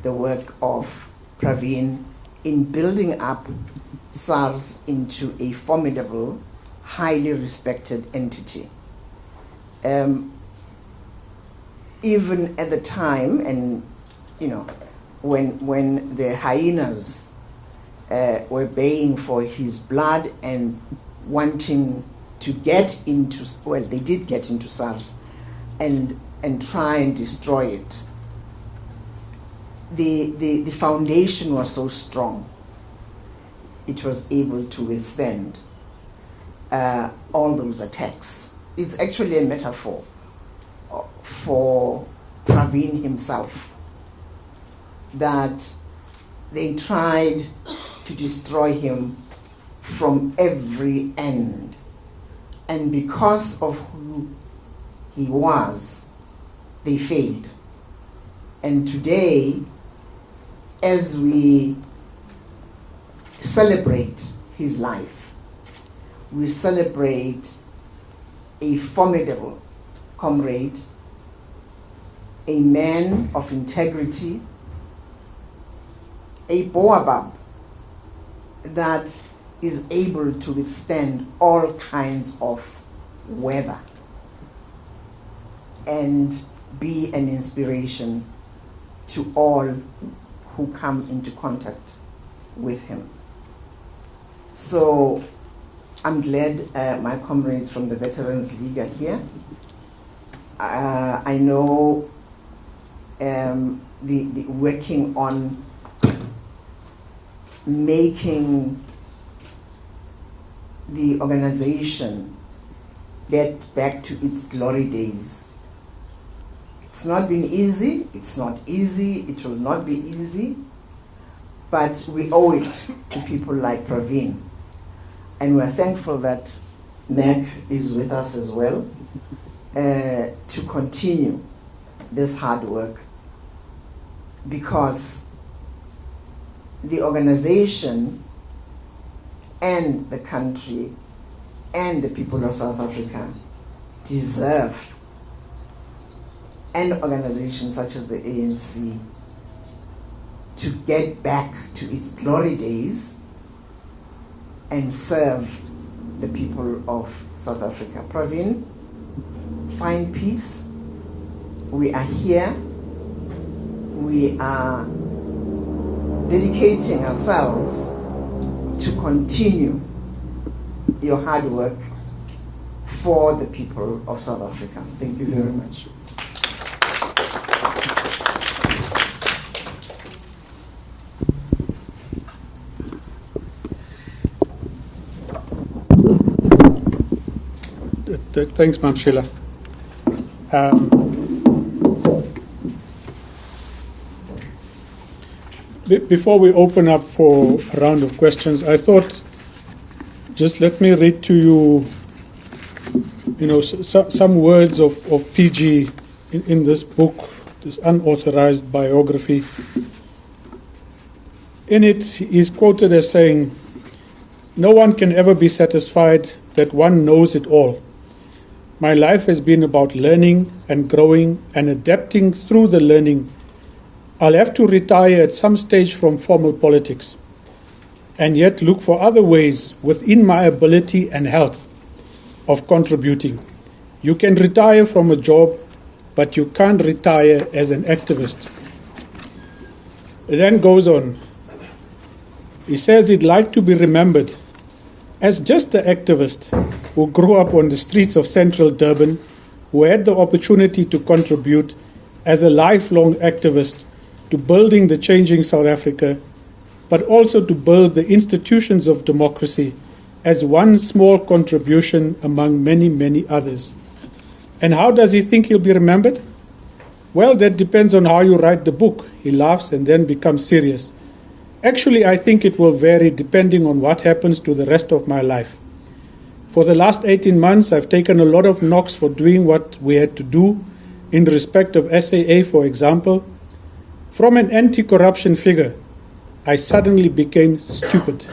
the work of Pravin in building up SARS into a formidable, highly respected entity. Even at the time, and when the hyenas were baying for his blood and wanting to get into, well, they did get into SARS and try and destroy it. The foundation was so strong, it was able to withstand all those attacks. It's actually a metaphor for Pravin himself, that they tried to destroy him from every end. And because of who he was, they failed. And today, as we celebrate his life, we celebrate a formidable comrade, a man of integrity, a baobab that is able to withstand all kinds of weather and be an inspiration to all who come into contact with him. So I'm glad my comrades from the Veterans League are here. I know the working on making the organization get back to its glory days. It's not been easy, it's not easy, it will not be easy, but we owe it to people like Pravin. And we're thankful that Meg is with us as well to continue this hard work, because the organization and the country and the people of South Africa deserve an organization such as the ANC to get back to its glory days and serve the people of South Africa. Pravin, find peace. We are here. We are dedicating ourselves to continue your hard work for the people of South Africa. Thank you very much. Thanks, Ma'am Sheila. Before we open up for a round of questions, I thought just let me read to you, some words of PG in this book, this unauthorized biography. In it, he's quoted as saying, "No one can ever be satisfied that one knows it all. My life has been about learning and growing and adapting through the learning. I'll have to retire at some stage from formal politics and yet look for other ways within my ability and health of contributing. You can retire from a job, but you can't retire as an activist." It then goes on. He says he'd like to be remembered as just the activist who grew up on the streets of central Durban, who had the opportunity to contribute as a lifelong activist to building the changing South Africa, but also to build the institutions of democracy as one small contribution among many, many others. And how does he think he'll be remembered? Well, that depends on how you write the book. He laughs and then becomes serious. Actually, I think it will vary depending on what happens to the rest of my life. For the last 18 months, I've taken a lot of knocks for doing what we had to do in respect of SAA, for example. From an anti-corruption figure, I suddenly became stupid.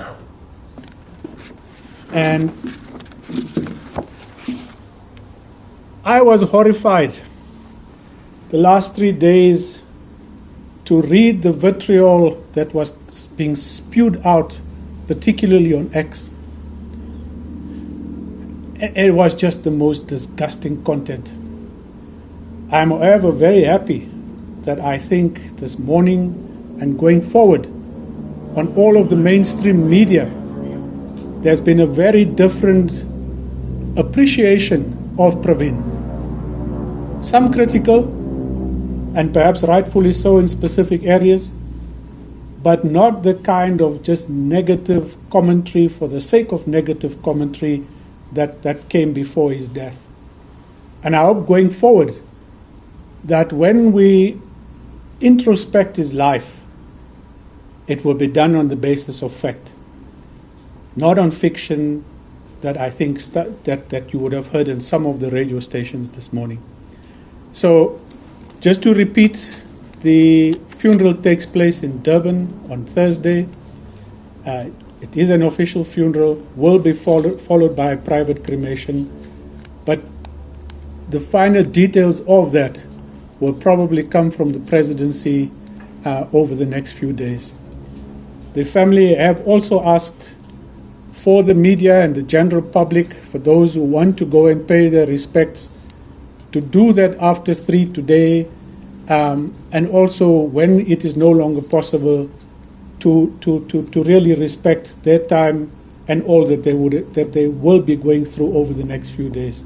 And I was horrified the last 3 days to read the vitriol that was being spewed out, particularly on X. It was just the most disgusting content. I'm, however, very happy that I think this morning and going forward on all of the mainstream media, there's been a very different appreciation of Pravin. Some critical, and perhaps rightfully so in specific areas, but not the kind of just negative commentary for the sake of negative commentary that came before his death. And I hope going forward that when we introspect his life, it will be done on the basis of fact, not on fiction that I think that you would have heard in some of the radio stations this morning. So, just to repeat, the funeral takes place in Durban on Thursday. It is an official funeral, will be followed by a private cremation, but the final details of that will probably come from the presidency over the next few days. The family have also asked for the media and the general public, for those who want to go and pay their respects, to do that after 3 today, and also when it is no longer possible, to really respect their time and all that they will be going through over the next few days.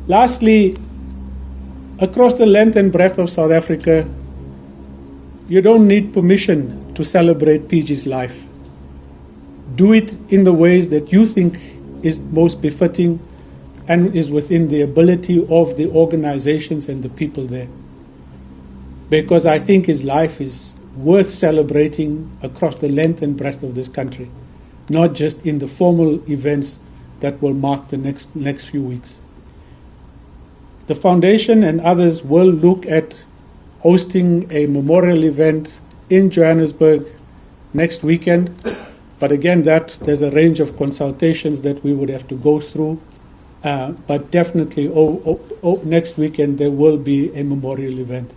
Lastly, across the length and breadth of South Africa, you don't need permission to celebrate PG's life. Do it in the ways that you think is most befitting and is within the ability of the organizations and the people there. Because I think his life is worth celebrating across the length and breadth of this country, not just in the formal events that will mark the next few weeks. The foundation and others will look at hosting a memorial event in Johannesburg next weekend, but again, there's a range of consultations that we would have to go through, but definitely next weekend there will be a memorial event.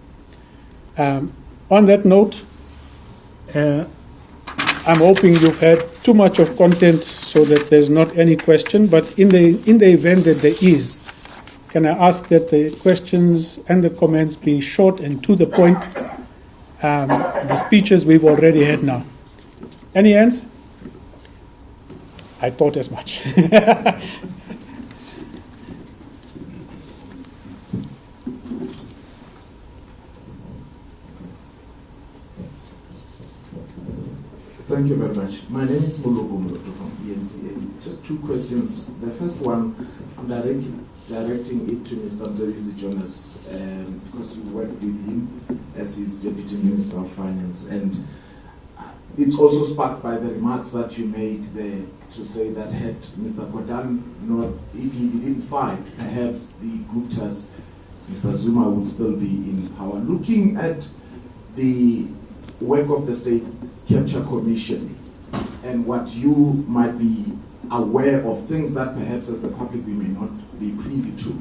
On that note, I'm hoping you've had too much of content so that there's not any question, but in the event that there is, can I ask that the questions and the comments be short and to the point? The speeches we've already had now. Any hands? I thought as much. Thank you very much. My name is Mulubu Mulubu from ENCA. Just two questions. The first one, I'm directing it to Mr. Mzabisi Jonas, because you worked with him as his Deputy Minister of Finance. And it's also sparked by the remarks that you made there to say that had Mr. Gordhan not, if he didn't fight, perhaps the Guptas, Mr. Zuma would still be in power. Looking at the work of the State Capture Commission and what you might be aware of, things that perhaps as the public we may not be privy to,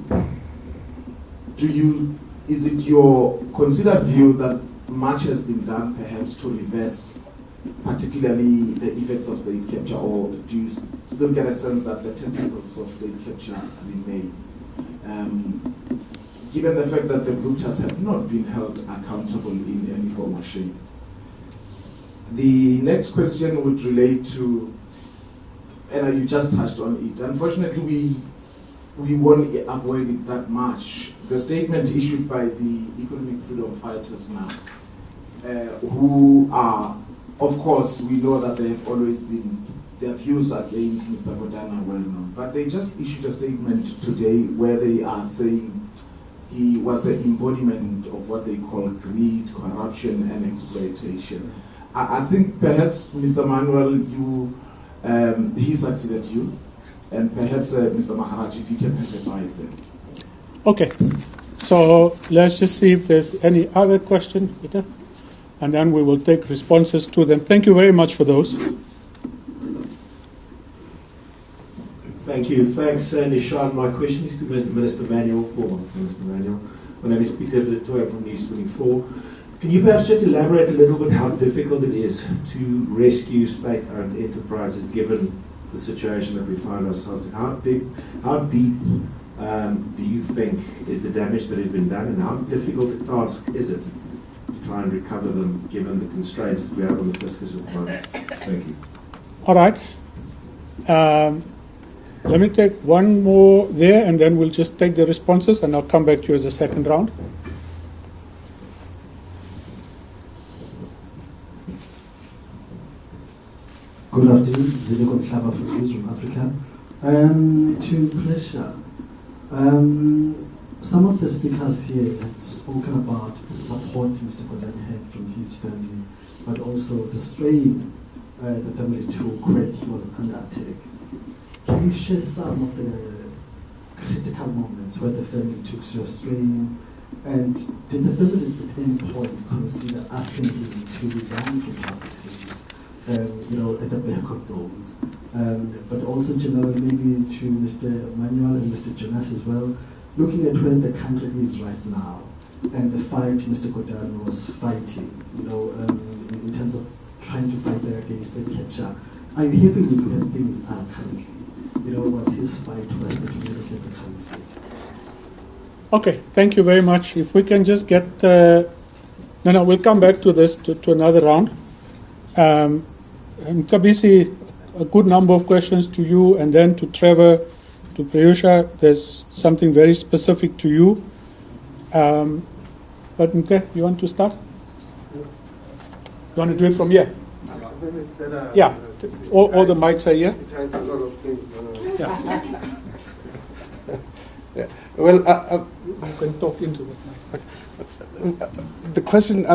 is it your considered view that much has been done perhaps to reverse particularly the effects of state capture, or do you still get a sense that the tentacles of state capture remain? Given the fact that the Guptas have not been held accountable in any form or shape. The next question would relate to, and you just touched on it. Unfortunately, we won't avoid it that much. The statement issued by the economic freedom fighters now, who are, of course, we know that they have always been, their views against Mr. Gordhan are well known, but they just issued a statement today where they are saying he was the embodiment of what they call greed, corruption, and exploitation. I think perhaps, Mr. Manuel, he succeeded you, and perhaps Mr. Maharaj, if you can have a bite there. Okay, so let's just see if there's any other question, Peter, and then we will take responses to them. Thank you very much for those. Thank you. Thanks, Nishan. My question is to Minister Manuel. My name is Peter Letoya from News 24. Can you perhaps just elaborate a little bit how difficult it is to rescue state-owned enterprises given the situation that we find ourselves in? How deep do you think is the damage that has been done, and how difficult a task is it to try and recover them given the constraints that we have on the fiscus at the moment? Thank you. All right. Let me take one more there, and then we'll just take the responses, and I'll come back to you as a second round. Good afternoon, Ziliko Mhlaba from News from Africa. To pleasure. Some of the speakers here have spoken about the support Mr. Gordhan had from his family, but also the strain the family took when he was under attack. Can you share some of the critical moments where the family took your strain, and did the family at any point consider asking him to resign from public service? At the back of those. But also generally maybe to Mr. Manuel and Mr. Jonas as well, looking at where the country is right now and the fight Mr. Gordhan was fighting, in terms of trying to fight back against state capture. Are you happy with where things are currently? Was his fight right to look at the current state? Okay, thank you very much. If we can just get... we'll come back to this, to another round. Kabisi, a good number of questions to you, and then to Trevor, to Prayusha. There's something very specific to you. But okay, you want to start? You want to do it from here? Yeah, all the mics are here. It hides a lot of things. Yeah. Yeah. Well, you can talk into it. The question,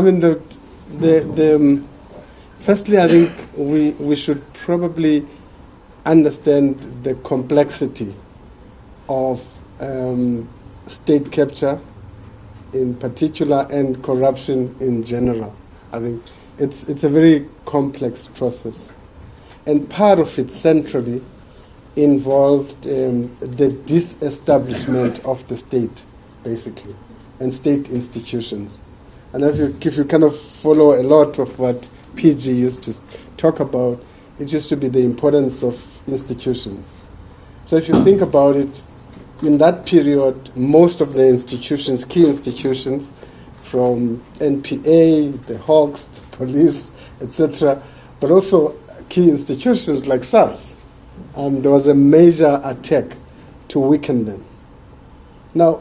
firstly, I think we should probably understand the complexity of state capture in particular and corruption in general. I think it's a very complex process. And part of it centrally involved the disestablishment of the state, basically, and state institutions. And if you kind of follow a lot of what PG used to talk about, it used to be the importance of institutions. So if you think about it, in that period, most of the institutions, key institutions, from NPA, the Hawks, the police, etc., but also key institutions like SARS, there was a major attack to weaken them. Now,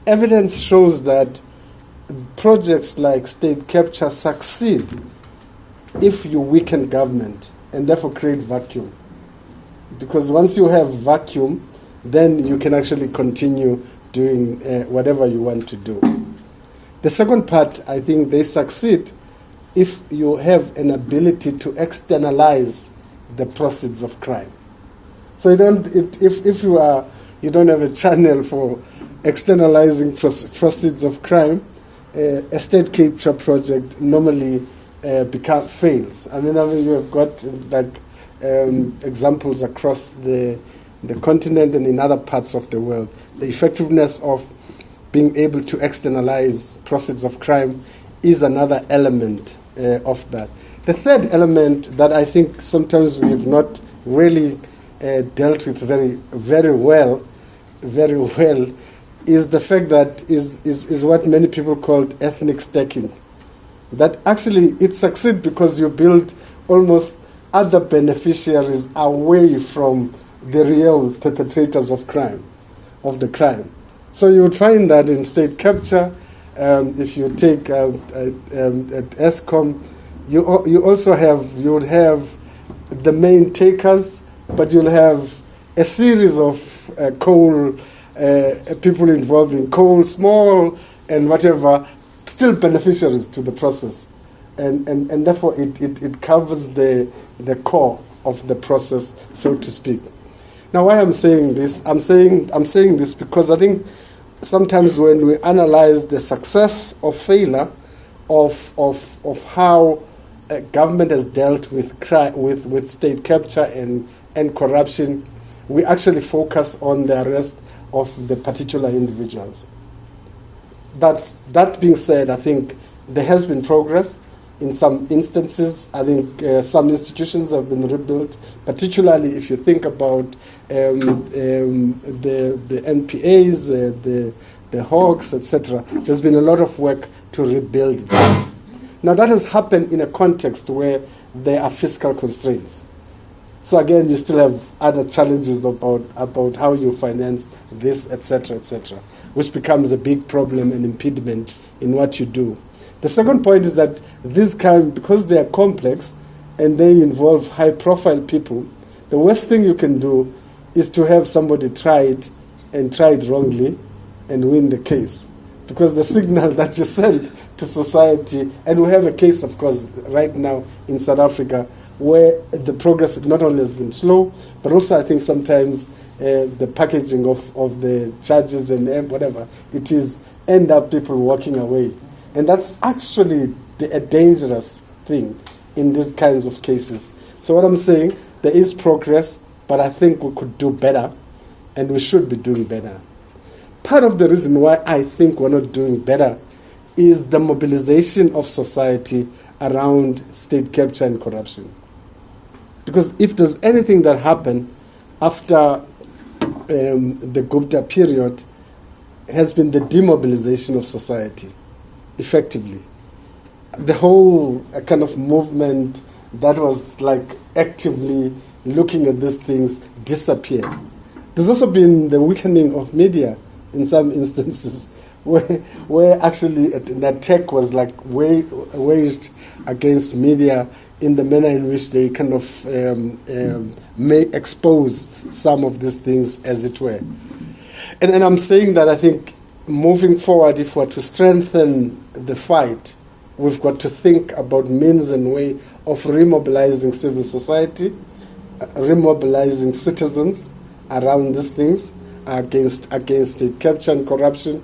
evidence shows that projects like state capture succeed if you weaken government and therefore create vacuum. Because once you have vacuum, then you can actually continue doing whatever you want to do. The second part, I think they succeed if you have an ability to externalize the proceeds of crime. So if you don't have a channel for externalizing proceeds of crime, a state capture project normally fails. I mean, you have got examples across the continent and in other parts of the world. The effectiveness of being able to externalize proceeds of crime is another element of that. The third element that I think sometimes we have not really dealt with very well is the fact that is what many people call ethnic stacking. That actually it succeeds because you build almost other beneficiaries away from the real perpetrators of crime, of the crime. So you would find that in state capture, if you take at ESCOM, you would have the main takers, but you'll have a series of coal people involved in coal, small and whatever, still beneficiaries to the process, and therefore it covers the core of the process, so to speak. Now, why I'm saying this? I'm saying this because I think sometimes when we analyze the success or failure of how government has dealt with state capture and corruption, we actually focus on the arrest of the particular individuals. That being said, I think there has been progress. In some instances, I think some institutions have been rebuilt, particularly if you think about the NPAs, the Hawks, etc. There's been a lot of work to rebuild that. Now, that has happened in a context where there are fiscal constraints. So again, you still have other challenges about how you finance this, etc., which becomes a big problem and impediment in what you do. The second point is that these because they are complex and they involve high-profile people, the worst thing you can do is to have somebody try it wrongly and win the case. Because the signal that you send to society, and we have a case, of course, right now in South Africa, where the progress not only has been slow, but also I think sometimes the packaging of the charges and whatever it is, end up people walking away. And that's actually a dangerous thing in these kinds of cases. So what I'm saying, there is progress, but I think we could do better, and we should be doing better. Part of the reason why I think we're not doing better is the mobilization of society around state capture and corruption. Because if there's anything that happened after the Gupta period, has been the demobilization of society, effectively. The whole kind of movement that was like actively looking at these things disappeared. There's also been the weakening of media in some instances, where actually an attack was like waged against media in the manner in which they kind of may expose some of these things, as it were. And I'm saying that I think moving forward, if we're to strengthen the fight, we've got to think about means and way of remobilizing civil society, remobilizing citizens around these things against state capture and corruption.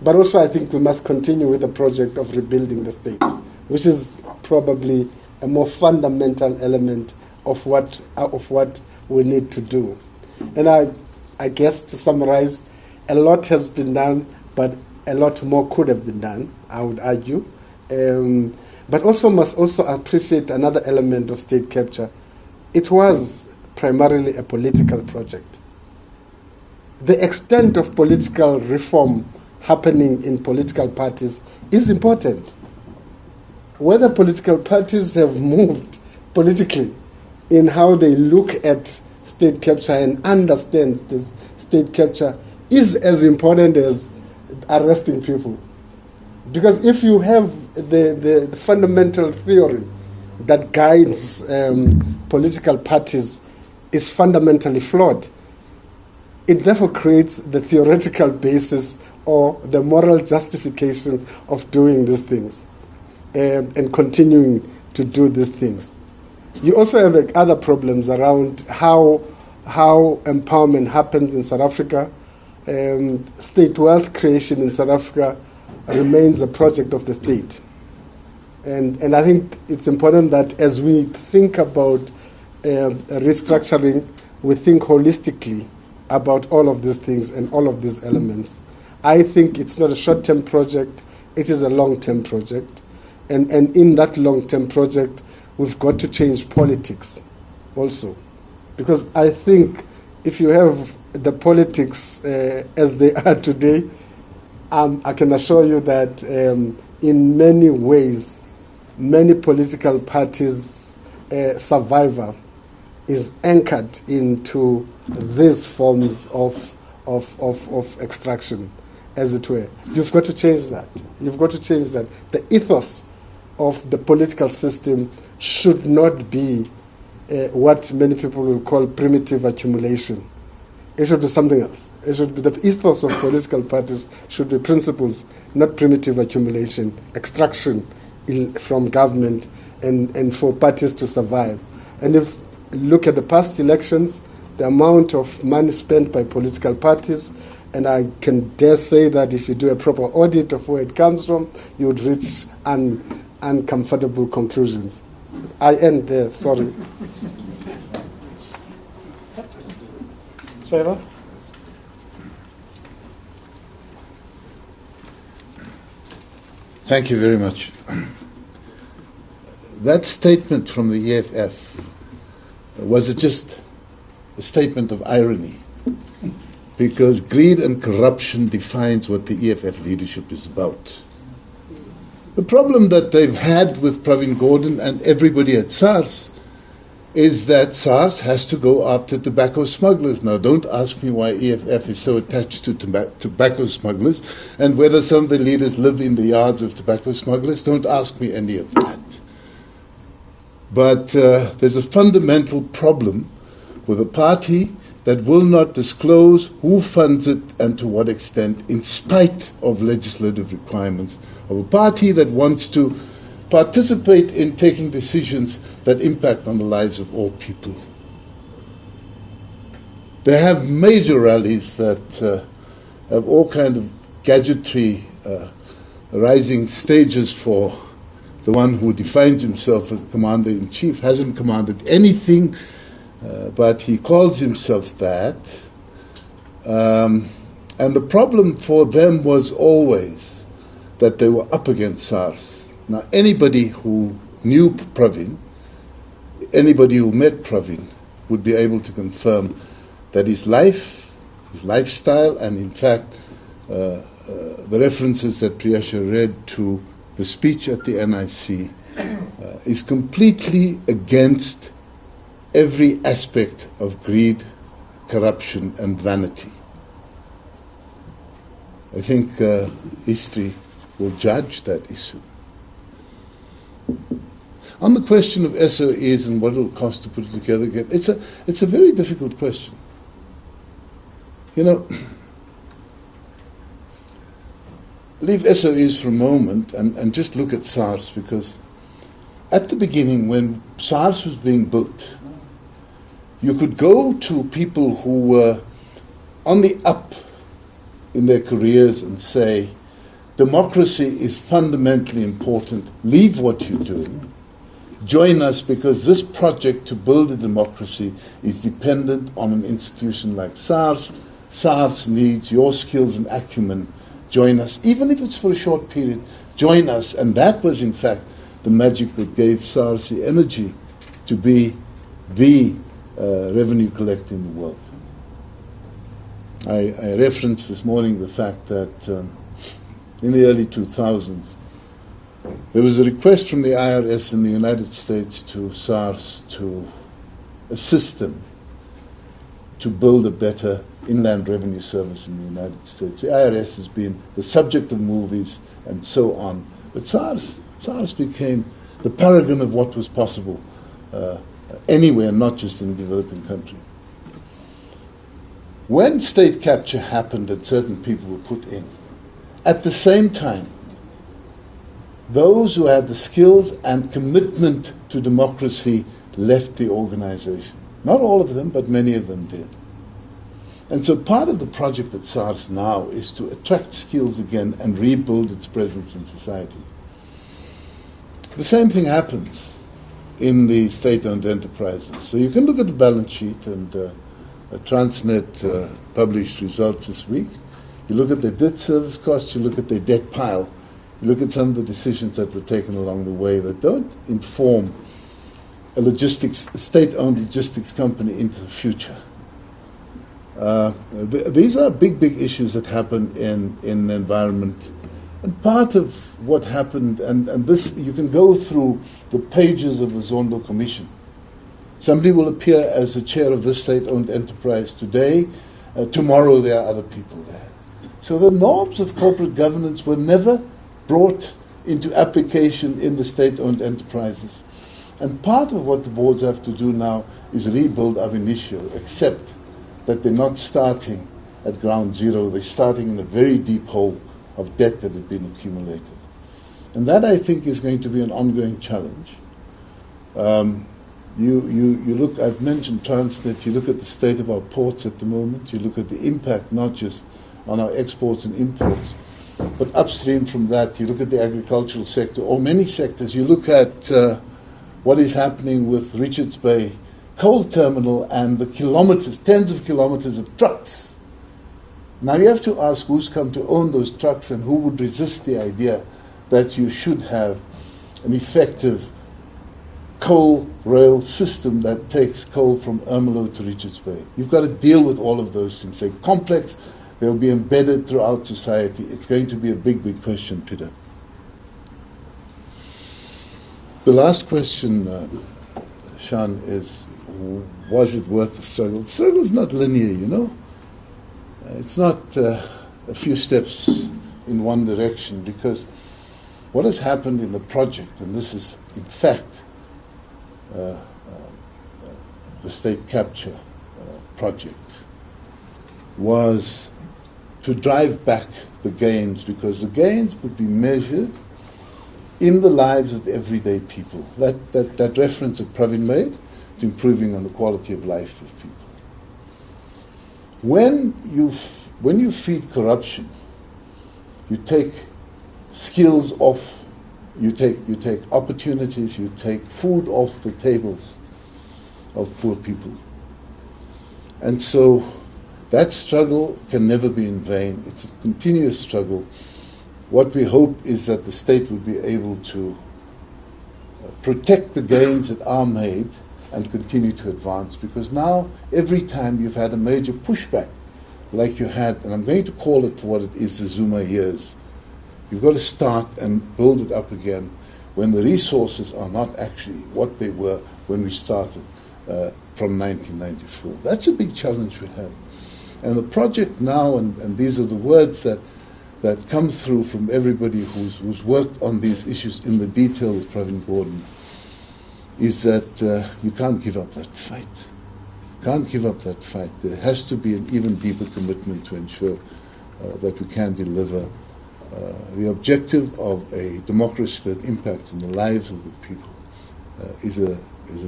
But also I think we must continue with the project of rebuilding the state, which is probably a more fundamental element of what we need to do. And I guess to summarize, a lot has been done, but a lot more could have been done, I would argue. but also must also appreciate another element of state capture. It was primarily a political project. The extent of political reform happening in political parties is important. Whether political parties have moved politically in how they look at state capture and understand this state capture is as important as arresting people. Because if you have the fundamental theory that guides political parties is fundamentally flawed, it therefore creates the theoretical basis or the moral justification of doing these things and continuing to do these things. You also have other problems around how empowerment happens in South Africa. State wealth creation in South Africa remains a project of the state. And I think it's important that as we think about restructuring, we think holistically about all of these things and all of these elements. I think it's not a short-term project, it is a long-term project. And in that long-term project, we've got to change politics also. Because I think if you have the politics as they are today, I can assure you that in many ways, many political parties' survival is anchored into these forms of extraction, as it were. You've got to change that. You've got to change that. The ethos of the political system should not be what many people will call primitive accumulation. It should be something else. It should be the ethos of political parties should be principles, not primitive accumulation, extraction from government, and for parties to survive. And if you look at the past elections, the amount of money spent by political parties, and I can dare say that if you do a proper audit of where it comes from, you would reach uncomfortable conclusions. I end there, sorry. Sarah? Thank you very much. That statement from the EFF, was it just a statement of irony? Because greed and corruption defines what the EFF leadership is about. The problem that they've had with Pravin Gordhan and everybody at SARS is that SARS has to go after tobacco smugglers. Now, don't ask me why EFF is so attached to tobacco smugglers and whether some of the leaders live in the yards of tobacco smugglers. Don't ask me any of that. But there's a fundamental problem with a party that will not disclose who funds it and to what extent, in spite of legislative requirements, of a party that wants to participate in taking decisions that impact on the lives of all people. They have major rallies that have all kinds of gadgetry, rising stages for the one who defines himself as commander-in-chief, hasn't commanded anything, but he calls himself that. And the problem for them was always that they were up against SARS. Now, anybody who knew Pravin, anybody who met Pravin, would be able to confirm that his life, his lifestyle, and in fact, the references that Priyasha read to the speech at the NIC is completely against every aspect of greed, corruption, and vanity. I think history will judge that issue. On the question of SOEs and what it will cost to put it together again, it's a very difficult question. You know, leave SOEs for a moment and just look at SARS, because at the beginning, when SARS was being built, you could go to people who were on the up in their careers and say, democracy is fundamentally important. Leave what you're doing. Join us, because this project to build a democracy is dependent on an institution like SARS. SARS needs your skills and acumen. Join us, even if it's for a short period. Join us. And that was, in fact, the magic that gave SARS the energy to be the revenue collector in the world. I referenced this morning the fact that in the early 2000s, there was a request from the IRS in the United States to SARS to assist them to build a better inland revenue service in the United States. The IRS has been the subject of movies and so on, but SARS became the paragon of what was possible anywhere, not just in a developing country. When state capture happened and certain people were put in, at the same time, those who had the skills and commitment to democracy left the organization. Not all of them, but many of them did. And so part of the project at SARS now is to attract skills again and rebuild its presence in society. The same thing happens in the state-owned enterprises. So you can look at the balance sheet, and Transnet published results this week. You look at their debt service costs, you look at their debt pile, you look at some of the decisions that were taken along the way that don't inform a state-owned logistics company into the future. These are big issues that happen in the environment. And part of what happened, and this, you can go through the pages of the Zondo Commission. Somebody will appear as the chair of this state-owned enterprise today. Tomorrow there are other people there. So the norms of corporate governance were never brought into application in the state-owned enterprises. And part of what the boards have to do now is rebuild ab initio, except that they're not starting at ground zero. They're starting in a very deep hole of debt that had been accumulated. And that, I think, is going to be an ongoing challenge. You look, I've mentioned Transnet, you look at the state of our ports at the moment, you look at the impact not just on our exports and imports, but upstream from that, you look at the agricultural sector, or many sectors. You look at what is happening with Richards Bay coal terminal and the kilometers, tens of kilometers of trucks. Now you have to ask who's come to own those trucks and who would resist the idea that you should have an effective coal rail system that takes coal from Ermelo to Richards Bay. You've got to deal with all of those things. They're complex. They'll be embedded throughout society. It's going to be a big question, Peter. The last question, Sean, is, was it worth the struggle? The struggle is not linear, you know. It's not a few steps in one direction, because what has happened in the project, and this is, in fact, the state capture project, was to drive back the gains, because the gains would be measured in the lives of everyday people. That reference that Pravin made to improving on the quality of life of people. When you feed corruption, you take skills off, you take opportunities, you take food off the tables of poor people. And so that struggle can never be in vain. It's a continuous struggle. What we hope is that the state will be able to protect the gains that are made and continue to advance, because now every time you've had a major pushback like you had, and I'm going to call it for what it is, the Zuma years, you've got to start and build it up again when the resources are not actually what they were when we started from 1994. That's a big challenge we have. And the project now, and these are the words that come through from everybody who's worked on these issues in the detail with Pravin Gordhan, is that you can't give up that fight. Can't give up that fight. There has to be an even deeper commitment to ensure that we can deliver the objective of a democracy that impacts on the lives of the people. Is a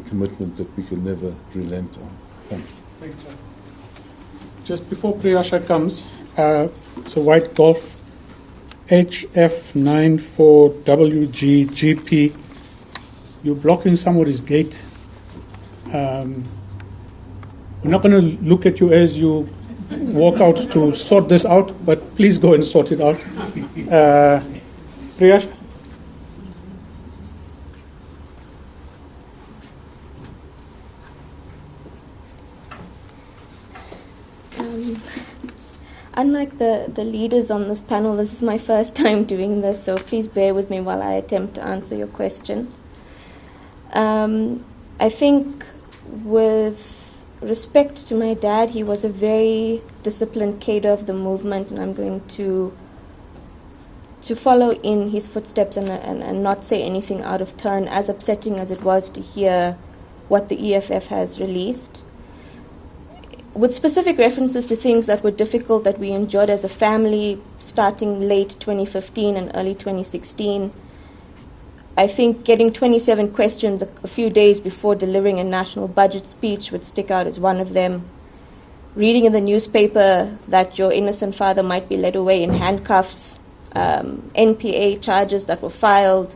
commitment that we can never relent on. Thanks. Thanks, sir. Just before Priyasha comes, so white golf, HF94WGGP. You're blocking somebody's gate. We're not going to look at you as you walk out to sort this out, but please go and sort it out. Priyasha? Unlike the leaders on this panel, this is my first time doing this, so please bear with me while I attempt to answer your question. I think with respect to my dad, he was a very disciplined cadre of the movement, and I'm going to follow in his footsteps and not say anything out of turn, as upsetting as it was to hear what the EFF has released. With specific references to things that were difficult that we endured as a family starting late 2015 and early 2016, I think getting 27 questions a few days before delivering a national budget speech would stick out as one of them. Reading in the newspaper that your innocent father might be led away in handcuffs, NPA charges that were filed,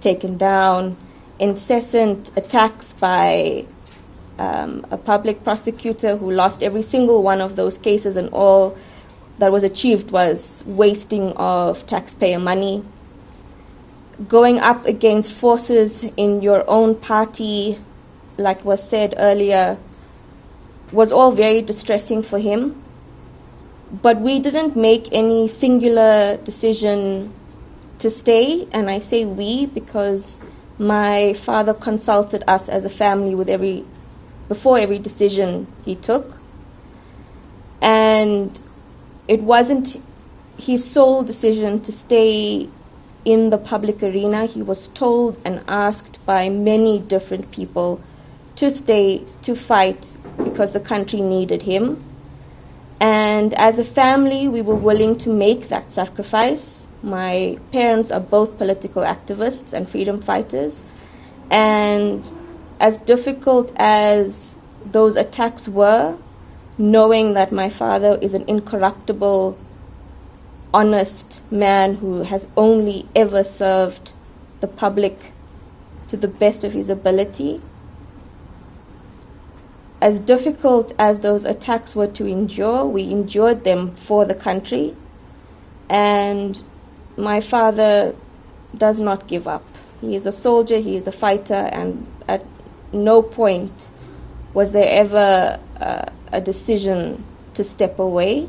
taken down, incessant attacks by a public prosecutor who lost every single one of those cases, and all that was achieved was wasting of taxpayer money. Going up against forces in your own party, like was said earlier, was all very distressing for him. But we didn't make any singular decision to stay, and I say we because my father consulted us as a family before every decision he took. And it wasn't his sole decision to stay in the public arena. He was told and asked by many different people to stay, to fight, because the country needed him. And as a family, we were willing to make that sacrifice. My parents are both political activists and freedom fighters. And as difficult as those attacks were, knowing that my father is an incorruptible, honest man who has only ever served the public to the best of his ability, as difficult as those attacks were to endure, we endured them for the country. And my father does not give up. He is a soldier, he is a fighter, and at no point was there ever a decision to step away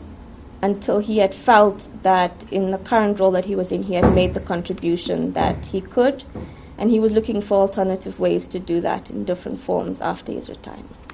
until he had felt that in the current role that he was in, he had made the contribution that he could, and he was looking for alternative ways to do that in different forms after his retirement.